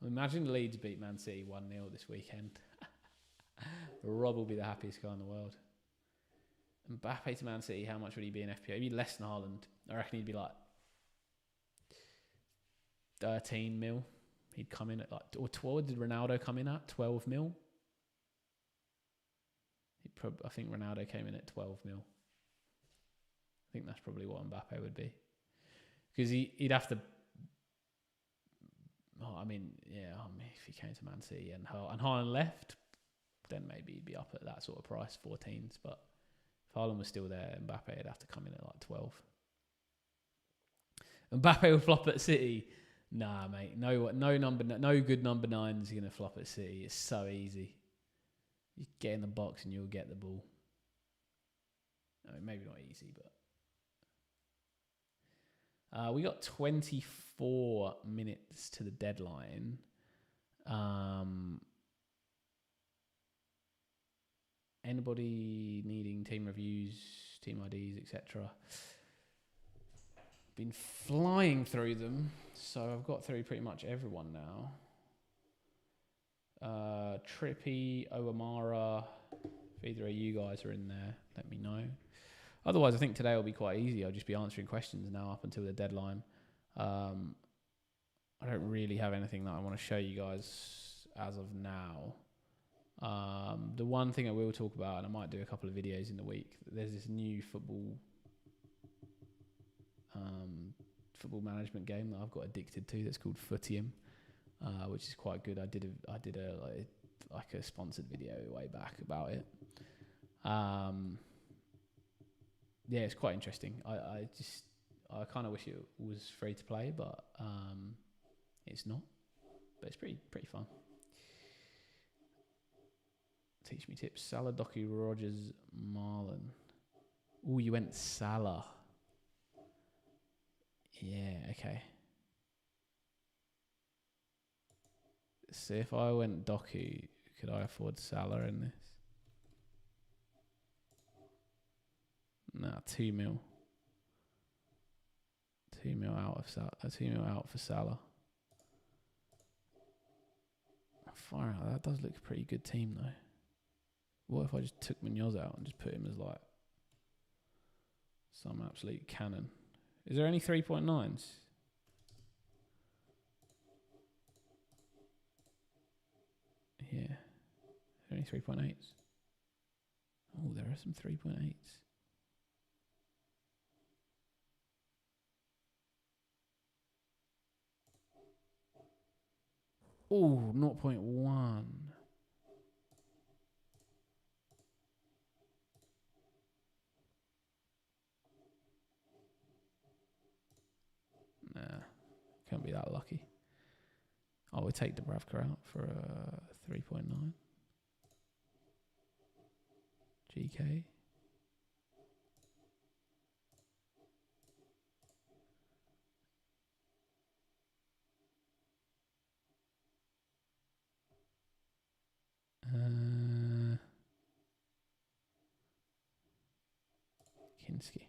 Imagine Leeds beat Man City 1-0 this weekend. Rob will be the happiest guy in the world. Mbappe to Man City, how much would he be in FPL? He'd be less than Haaland. I reckon he'd be like 13 mil. He'd come in at like, or 12. Did Ronaldo come in at 12 mil? I think Ronaldo came in at 12 mil. I think that's probably what Mbappe would be. Because he'd have to... if he came to Man City and Haaland left, then maybe he'd be up at that sort of price, 14s. But if Haaland was still there, Mbappe would have to come in at like 12. Mbappe will flop at City. Nah, mate. No good number 9's going to flop at City. It's so easy. You get in the box and you'll get the ball. I mean, maybe not easy, but... we got 24 minutes to the deadline. Anybody needing team reviews, team IDs, etc.? Been flying through them, so I've got through pretty much everyone now. Trippy, Owamara, if either of you guys are in there, let me know. Otherwise, I think today will be quite easy. I'll just be answering questions now up until the deadline. I don't really have anything that I want to show you guys as of now. The one thing I will talk about, and I might do a couple of videos in the week, there's this new football management game that I've got addicted to that's called Footium, which is quite good. I did a sponsored video way back about it. Yeah, it's quite interesting. I kind of wish it was free to play, but it's not. But it's pretty fun. Teach me tips. Salah, Doku, Rodgers, Marlon. Oh, you went Salah. Yeah, okay. So if I went Doku, could I afford Salah in this? Nah, 2 mil. 2 mil out of Salah. 2 mil out for Salah. Far out. That does look a pretty good team though. What if I just took Munoz out and just put him as like some absolute cannon? Is there any 3.9s? Yeah. Are there any 3.8s? Oh, there are some 3.8s. Oh, 0.1. Nah, can't be that lucky. I would take Dubravka out for a 3.9. GK. Kinski.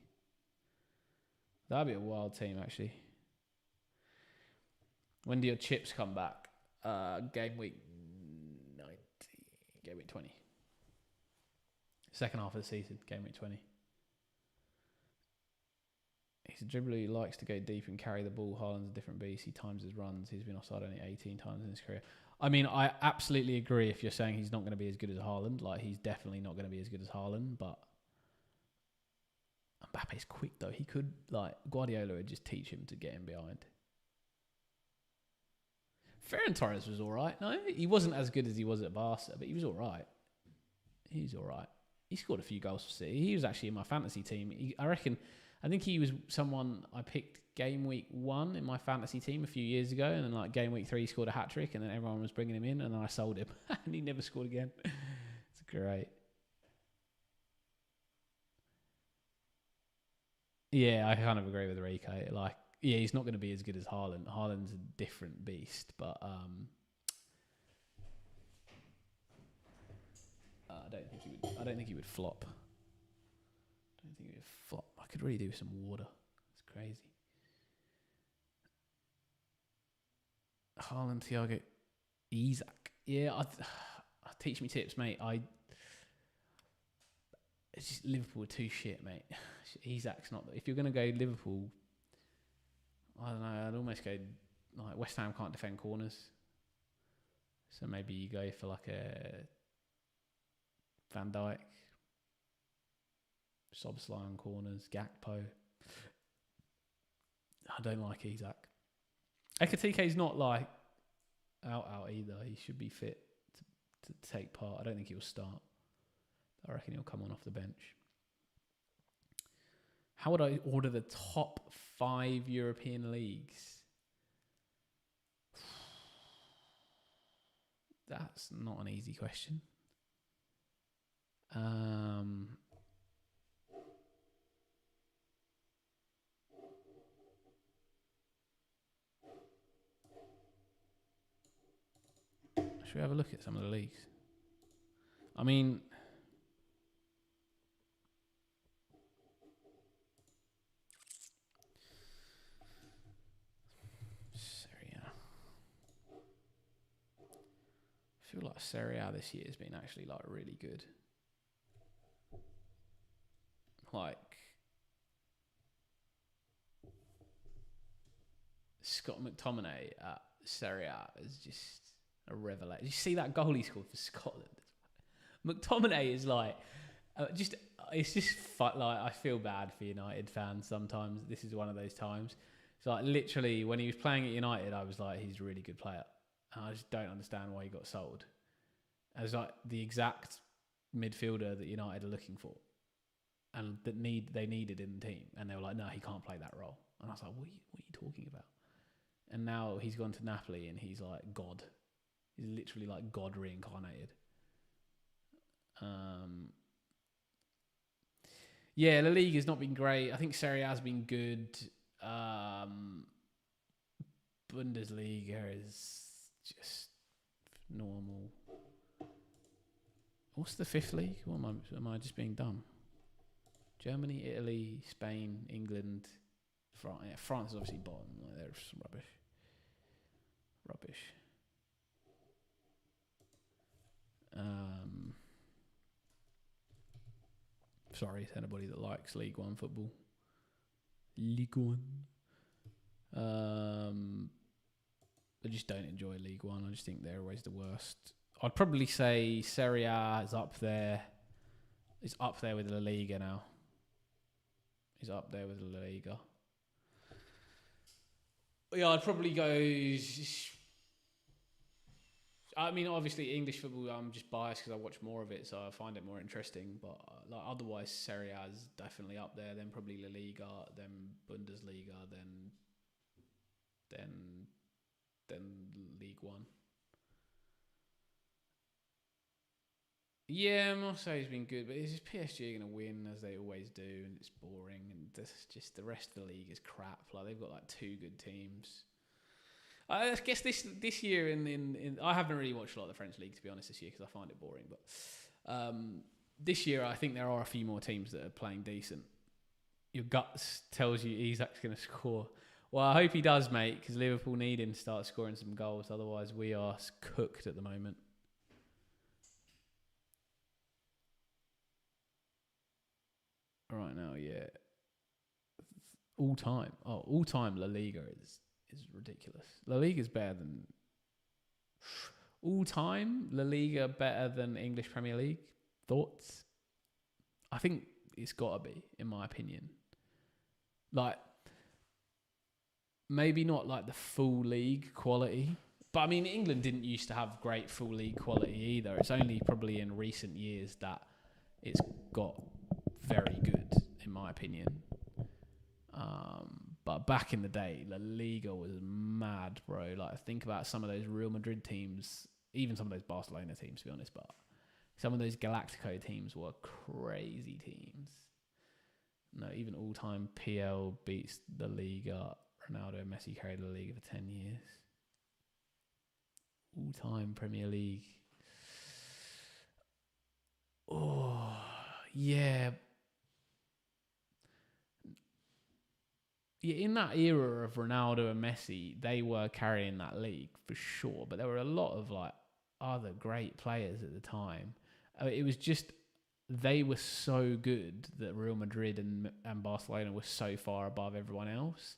That'd be a wild team, actually. When do your chips come back? Game week 90. Game week 20. Second half of the season. Game week 20. He's a dribbler who likes to go deep and carry the ball. Haaland's a different beast. He times his runs. He's been offside only 18 times in his career. I mean, I absolutely agree if you're saying he's not going to be as good as Haaland. Like, he's definitely not going to be as good as Haaland, but Mbappe's quick, though. He could, like, Guardiola would just teach him to get him behind. Ferran Torres was all right. No, he wasn't as good as he was at Barca, but he was all right. He was all right. He scored a few goals for City. He was actually in my fantasy team. I think he was someone I picked game week 1 in my fantasy team a few years ago, and then like game week 3 he scored a hat-trick, and then everyone was bringing him in, and then I sold him, and he never scored again. It's great. Yeah, I kind of agree with Rico. Like, yeah, he's not going to be as good as Haaland. Haaland's a different beast, but I don't think he would. I don't think he would flop. I don't think he would flop. I could really do with some water. It's crazy. Haaland, Thiago, Isaac. Yeah, teach me tips, mate. It's just Liverpool are too shit, mate. Isaac's not. If you're going to go Liverpool, I don't know. I'd almost go like West Ham can't defend corners, so maybe you go for like a Van Dijk, Szoboszlai on corners, Gakpo. I don't like Isaac. Ekatiké's not like out either. He should be fit to take part. I don't think he'll start. I reckon he'll come on off the bench. How would I order the top 5 European leagues? That's not an easy question. Should we have a look at some of the leagues? I mean, Serie A. I feel like Serie A this year has been actually like really good. Like Scott McTominay at Serie A is just a revelation. You see that goal he scored for Scotland? McTominay is like, it's just like, I feel bad for United fans sometimes. This is one of those times. It's like literally when he was playing at United, I was like, he's a really good player. And I just don't understand why he got sold. As like the exact midfielder that United are looking for. And that they needed in the team. And they were like, no, he can't play that role. And I was like, what are you talking about? And now he's gone to Napoli and he's like God. He's literally like God reincarnated. Yeah, La Liga has not been great. I think Serie A has been good. Bundesliga is just normal. What's the 5th league? What am I just being dumb? Germany, Italy, Spain, England, France. Yeah, France is obviously bottom. Like, they're some rubbish. Sorry to anybody that likes League One football. League One. I just don't enjoy League One. I just think they're always the worst. I'd probably say Serie A is up there. It's up there with La Liga now. It's up there with La Liga. Yeah, I'd probably go. I mean, obviously English football. I'm just biased because I watch more of it, so I find it more interesting. But like otherwise, Serie A is definitely up there. Then probably La Liga, then Bundesliga, then League One. Yeah, Marseille's been good, but it's just PSG going to win as they always do, and it's boring. And just the rest of the league is crap. Like they've got like 2 good teams. I guess this year in I haven't really watched a lot of the French league to be honest this year because I find it boring. But this year I think there are a few more teams that are playing decent. Your guts tells you Isak's going to score. Well, I hope he does, mate, because Liverpool need him to start scoring some goals. Otherwise, we are cooked at the moment. Right now, yeah. All time La Liga is ridiculous. La Liga is better than all time. La Liga better than English Premier League. Thoughts? I think it's got to be, in my opinion. Like, maybe not like the full league quality, but I mean, England didn't used to have great full league quality either. It's only probably in recent years that it's got very good, in my opinion. But back in the day, La Liga was mad, bro. Like, think about some of those Real Madrid teams, even some of those Barcelona teams, to be honest. But some of those Galactico teams were crazy teams. No, even all-time PL beats the Liga. Ronaldo and Messi carried the Liga for 10 years. All-time Premier League. Oh, yeah. Yeah, in that era of Ronaldo and Messi, they were carrying that league for sure. But there were a lot of like other great players at the time. It was just they were so good that Real Madrid and Barcelona were so far above everyone else.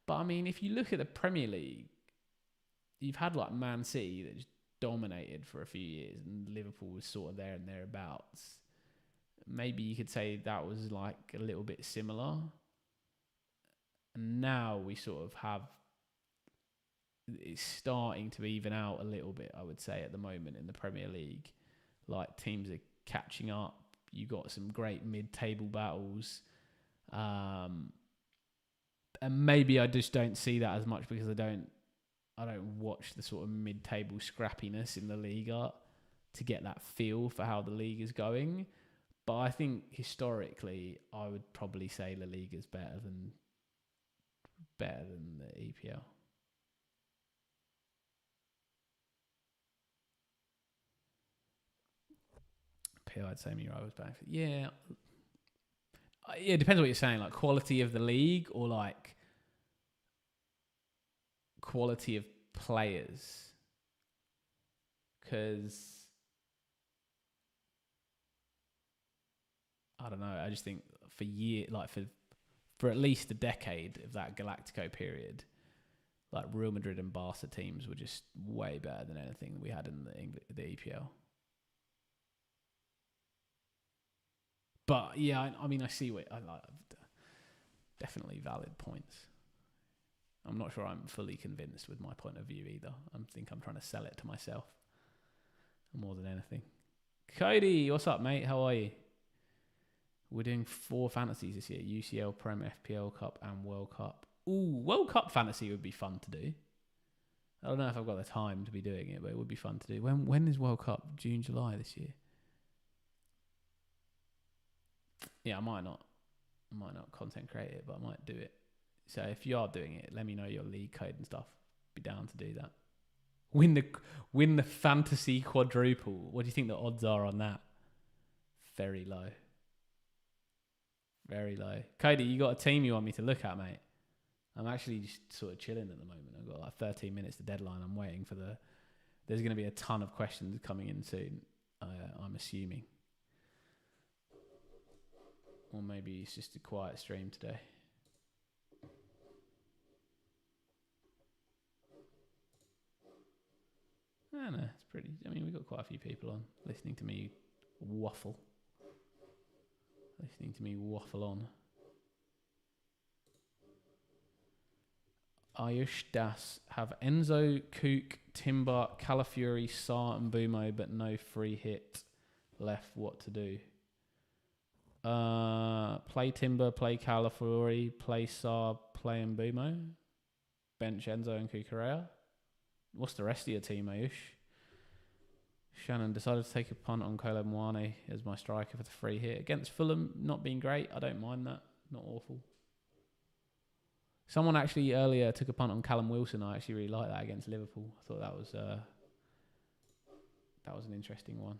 But I mean, if you look at the Premier League, you've had like Man City that just dominated for a few years, and Liverpool was sort of there and thereabouts. Maybe you could say that was like a little bit similar. And now we sort of have, it's starting to even out a little bit, I would say, at the moment in the Premier League. Like teams are catching up. You got some great mid-table battles. And maybe I just don't see that as much because I don't watch the sort of mid-table scrappiness in the Liga to get that feel for how the league is going. But I think historically, I would probably say La Liga is better than the EPL. PL, I'd say Miro was better. Yeah. It depends what you're saying, like quality of the league or like quality of players. Because I don't know, I just think for at least a decade of that Galactico period, like Real Madrid and Barca teams were just way better than anything we had in the EPL. But yeah, I mean, I see what I like. Definitely valid points. I'm not sure I'm fully convinced with my point of view either. I think I'm trying to sell it to myself more than anything. Cody, what's up, mate? How are you? We're doing 4 fantasies this year: UCL, Prem, FPL Cup, and World Cup. Ooh, World Cup fantasy would be fun to do. I don't know if I've got the time to be doing it, but it would be fun to do. When is World Cup? June, July this year. Yeah, I might not content create it, but I might do it. So if you are doing it, let me know your league code and stuff. Be down to do that. Win the fantasy quadruple. What do you think the odds are on that? Very low. Very low. Cody, you got a team you want me to look at, mate? I'm actually just sort of chilling at the moment. I've got like 13 minutes to deadline. I'm waiting for there's going to be a ton of questions coming in soon, I'm assuming. Or maybe it's just a quiet stream today. I don't know, it's pretty... I mean, we've got quite a few people on listening to me waffle. On. Ayush Das have Enzo, Kook, Timber, Calafiori, Saar and Bumo, but no free hit left. What to do? Play Timber, play Calafiori, play Saar, play Mbumo. Bench Enzo and Kukurea. What's the rest of your team, Ayush? Shannon decided to take a punt on Kolo Muane as my striker for the free hit. Against Fulham, not being great. I don't mind that. Not awful. Someone actually earlier took a punt on Callum Wilson. I actually really like that against Liverpool. I thought that was an interesting one.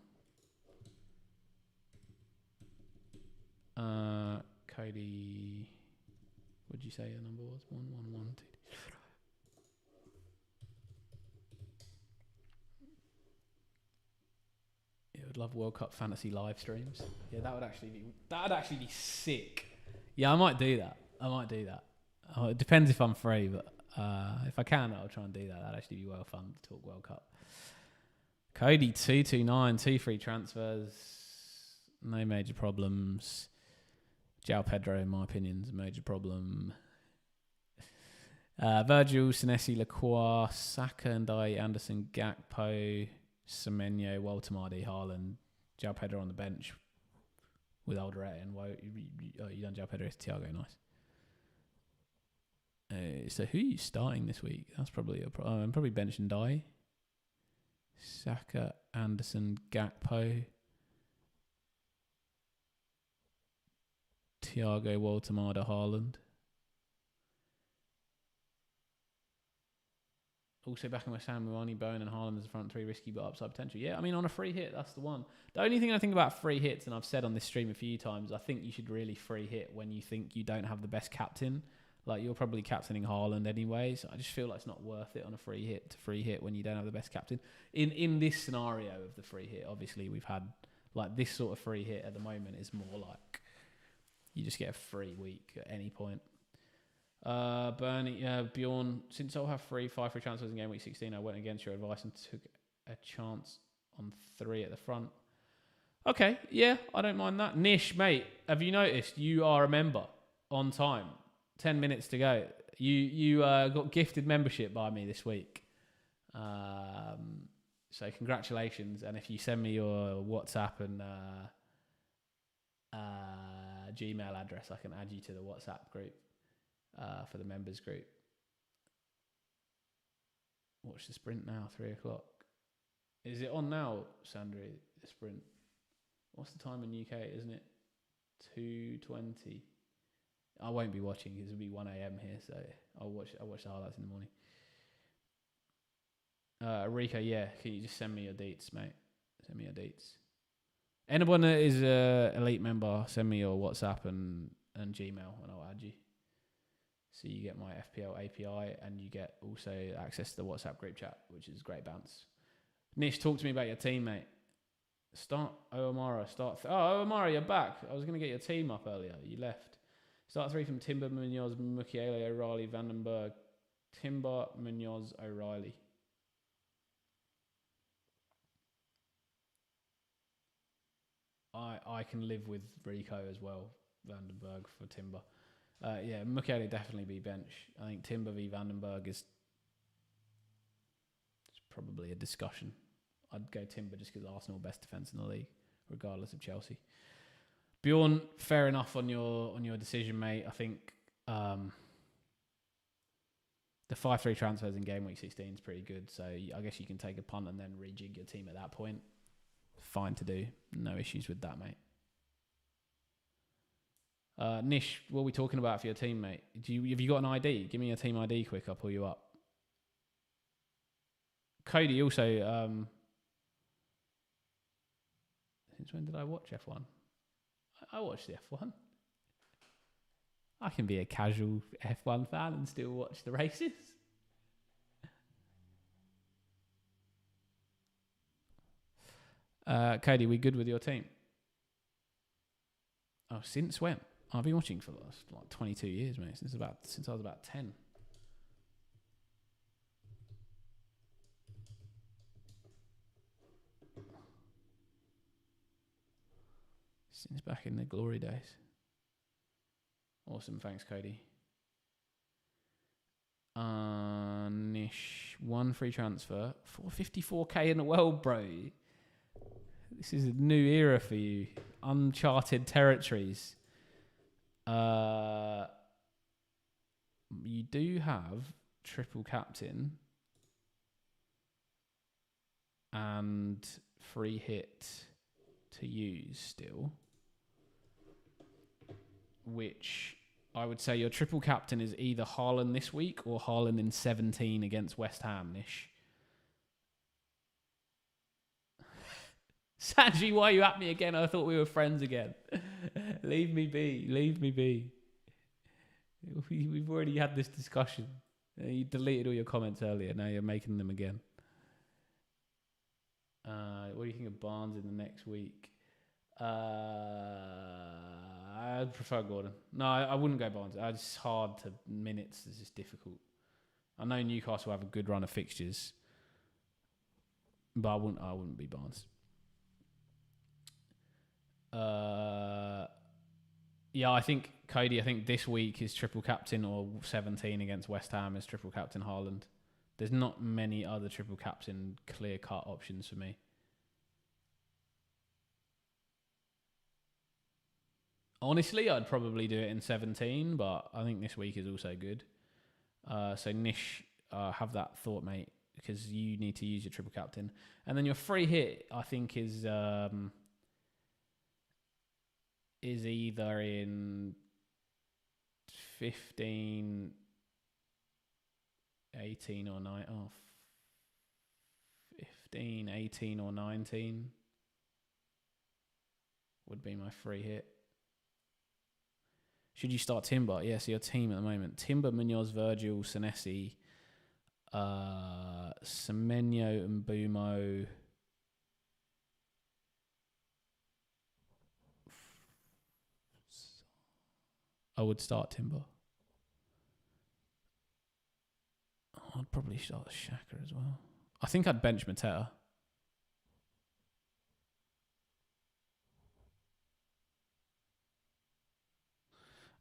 Cody, what did you say your number was? 1, 1, 1, 2. Yeah, I'd love World Cup fantasy live streams. Yeah, that would actually be sick. Yeah, I might do that. It depends if I'm free, but if I can, I'll try and do that. That'd actually be well fun to talk World Cup. Cody 229, 2 free transfers, no major problems. João Pedro, in my opinion, is a major problem. Virgil, Senesi, Lacroix, Saka, and Anderson, Gakpo, Semenyo, Walter Mardi, Haaland, João Pedro on the bench with Alderete and you done João Pedro, Thiago, nice. So who are you starting this week? That's probably a problem. I'm probably benching Dai. Saka, Anderson, Gakpo, Thiago, Waltemada, Haaland. Also back in West Ham, Muani, Bowen and Haaland as the front three, risky but upside potential. Yeah, I mean, on a free hit, that's the one. The only thing I think about free hits, and I've said on this stream a few times, I think you should really free hit when you think you don't have the best captain. Like, you're probably captaining Haaland anyway, so I just feel like it's not worth it on a free hit to free hit when you don't have the best captain. In this scenario of the free hit, obviously we've had, like, this sort of free hit at the moment is more like you just get a free week at any point. Bjorn, since I'll have 5 free transfers in game week 16, I went against your advice and took a chance on 3 at the front. Okay, yeah, I don't mind that. Nish, mate, have you noticed you are a member on time? 10 minutes to go. You got gifted membership by me this week. So congratulations. And if you send me your WhatsApp and Gmail address, I can add you to the WhatsApp group. For the members group. Watch the sprint now, 3:00. Is it on now, Sandra, the sprint? What's the time in UK, isn't it? 2:20. I won't be watching because it'll be 1 a.m. here, so I'll watch the highlights in the morning. Rico, yeah, can you just send me your deets, mate? Send me your deets. Anyone that is an elite member, send me your WhatsApp and Gmail and I'll add you. So you get my FPL API and you get also access to the WhatsApp group chat, which is great bounce. Nish, talk to me about your team, mate. Omara, you're back. I was going to get your team up earlier. You left. Start 3 from Timber, Munoz, Mukiele, O'Reilly, Vandenberg. Timber, Munoz, O'Reilly. I can live with Rico as well, Vandenberg for Timber. Yeah, Mukiele definitely be bench. I think Timber v Vandenberg is probably a discussion. I'd go Timber just because Arsenal best defence in the league, regardless of Chelsea. Bjorn, fair enough on your decision, mate. I think the 5-3 transfers in game week 16 is pretty good. So I guess you can take a punt and then rejig your team at that point. Fine to do. No issues with that, mate. Nish, what are we talking about for your team, mate? Have you got an ID? Give me your team ID quick. I'll pull you up. Cody, also, since when did I watch F1? I watched the F1. I can be a casual F1 fan and still watch the races. Cody, we good with your team? Oh, since when? I've been watching for the last 22 years, mate. Since I was about 10. Since back in the glory days. Awesome, thanks, Cody. Nish, 1 free transfer, 454k in the world, bro. This is a new era for you. Uncharted territories. You do have triple captain and free hit to use still, which I would say your triple captain is either Haaland this week or Haaland in 17 against West Ham-ish. Sanji, why are you at me again? I thought we were friends again. Leave me be. Leave me be. We've already had this discussion. You deleted all your comments earlier. Now you're making them again. What do you think of Barnes in the next week? I'd prefer Gordon. No, I wouldn't go Barnes. It's hard to minutes. It's just difficult. I know Newcastle have a good run of fixtures, but I wouldn't be Barnes. Yeah, I think Cody. I think this week is triple captain or 17 against West Ham is triple captain Haaland. There's not many other triple captain clear cut options for me. Honestly, I'd probably do it in 17, but I think this week is also good. So Nish, have that thought, mate, because you need to use your triple captain, and then your free hit, I think, is either in 15, 18 or 9. Oh, 15, 18 or 19 would be my free hit. Should you start Timber? Yeah, so your team at the moment. Timber, Munoz, Virgil, Senesi, Semenyo and Bumo. I would start Timber. I'd probably start Shaka as well. I think I'd bench Mateta.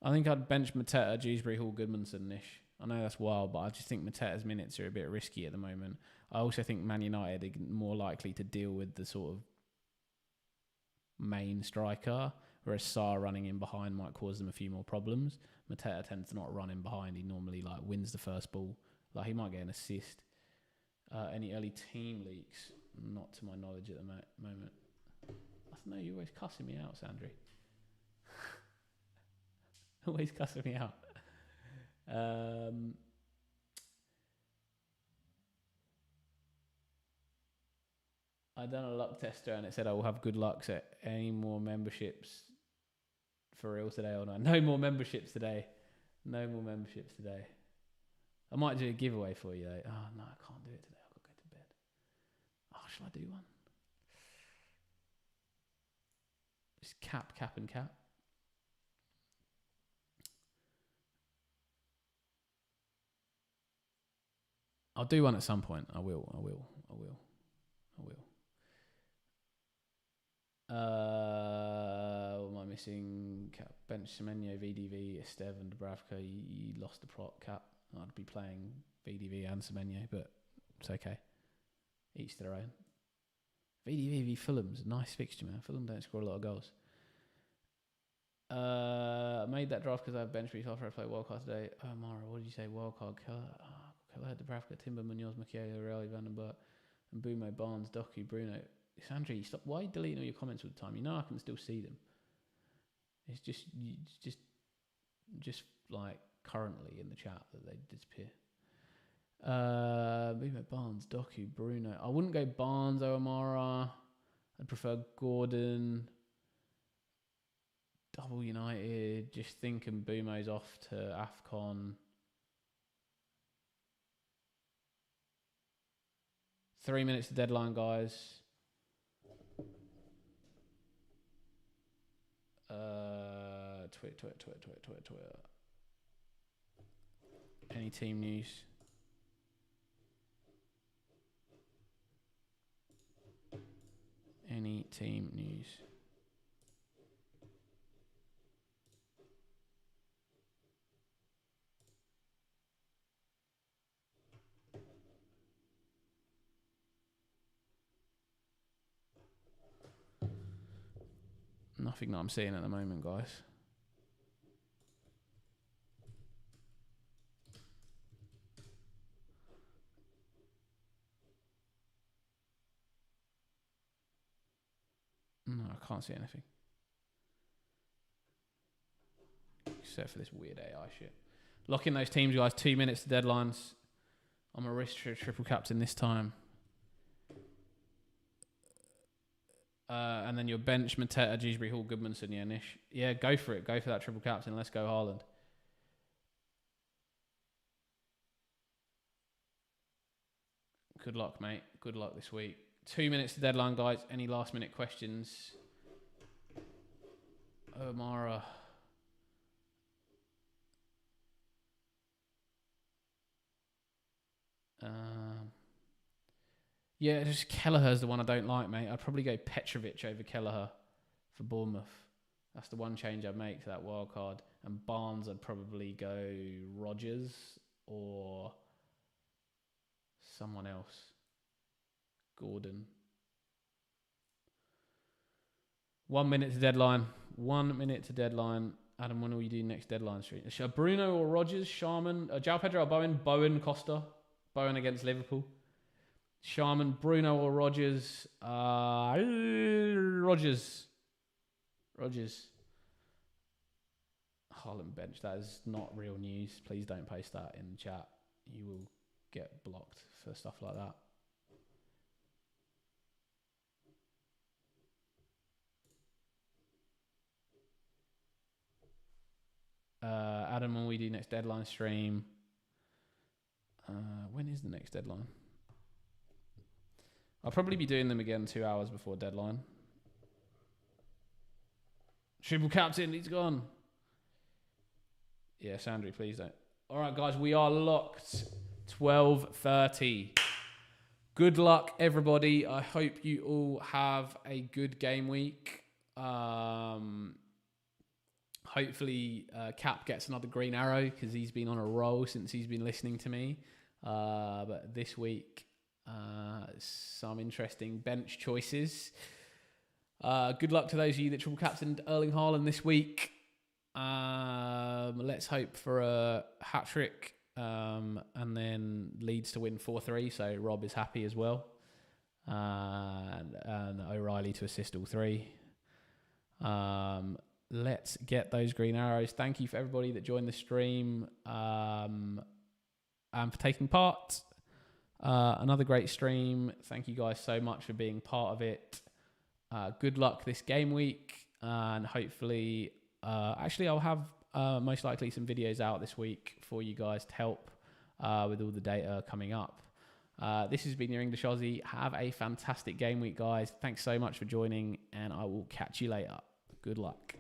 I think I'd bench Mateta, Dewsbury, Hall, Goodmanson, Nish. I know that's wild, but I just think Mateta's minutes are a bit risky at the moment. I also think Man United are more likely to deal with the sort of main striker, whereas Sarr running in behind might cause them a few more problems. Mateta tends to not run in behind. He normally wins the first ball. He might get an assist. Any early team leaks? Not to my knowledge at the moment. I don't know, you're always cussing me out, Sandri. Always cussing me out. I done a luck tester and it said I will have good luck. So any more memberships for real today or not? No more memberships today. No more memberships today. I might do a giveaway for you though. Oh no, I can't do it today. I've got to go to bed. Oh, shall I do one? Just cap and cap. I'll do one at some point. I will. What am I missing? Cap, bench, Semenyo, VDV, Estev and Dubravka. You lost the prop cap. I'd be playing VDV and Semenyo, but it's okay. Each to their own. VDV v Fulham's a nice fixture, man. Fulham don't score a lot of goals. I made that draft because I have bench boost after I play Wildcard today. Oh, Mara, what did you say? Wildcard, Keller, Dubravka, Timber, Munoz, Michaela, Raleigh, Vandenberg, and Bumo, Barnes, Doku, Bruno. Sandra, you stop. Why are you deleting all your comments all the time? You know I can still see them. It's just currently in the chat that they disappear. Bumo, Barnes, Doku, Bruno. I wouldn't go Barnes, O'Amara. I'd prefer Gordon. Double United. Just thinking Bumo's off to AFCON. 3 minutes to deadline, guys. Twitter. Any team news? Any team news? Nothing that I'm seeing at the moment, guys. No, I can't see anything. Except for this weird AI shit. Lock in those teams, guys. 2 minutes to deadlines. I'm a risk triple captain this time. And then your bench, Mateta, Dewsbury, Hall, Goodmanson, yeah, Nish. Yeah, go for it. Go for that triple captain. Let's go, Haaland. Good luck, mate. Good luck this week. 2 minutes to deadline, guys. Any last minute questions? Omara. Yeah, just Kelleher's the one I don't like, mate. I'd probably go Petrovic over Kelleher for Bournemouth. That's the one change I'd make to that wild card. And Barnes, I'd probably go Rodgers or someone else. Gordon. 1 minute to deadline. 1 minute to deadline. Adam, when will you do next deadline stream? Bruno or Rodgers? Sharman? João Pedro or Bowen? Bowen, Costa. Bowen against Liverpool. Sharman, Bruno or Rodgers? Rodgers. Haaland bench. That is not real news. Please don't post that in the chat. You will get blocked for stuff like that. Adam, when we do next deadline stream, when is the next deadline? I'll probably be doing them again 2 hours before deadline. Triple captain, he's gone. Yeah, Sandry, please don't. All right, guys, we are locked. 12:30. Good luck, everybody. I hope you all have a good game week. Hopefully, Cap gets another green arrow because he's been on a roll since he's been listening to me. But this week, some interesting bench choices. Good luck to those of you that triple captained Erling Haaland this week. Let's hope for a hat trick, and then Leeds to win 4-3. So Rob is happy as well, and O'Reilly to assist all three. Let's get those green arrows. Thank you for everybody that joined the stream, and for taking part. Another great stream. Thank you guys so much for being part of it. Good luck this game week, and hopefully, actually I'll have most likely some videos out this week for you guys to help with all the data coming up. This has been your English Aussie. Have a fantastic game week, guys. Thanks so much for joining, and I will catch you later. Good luck.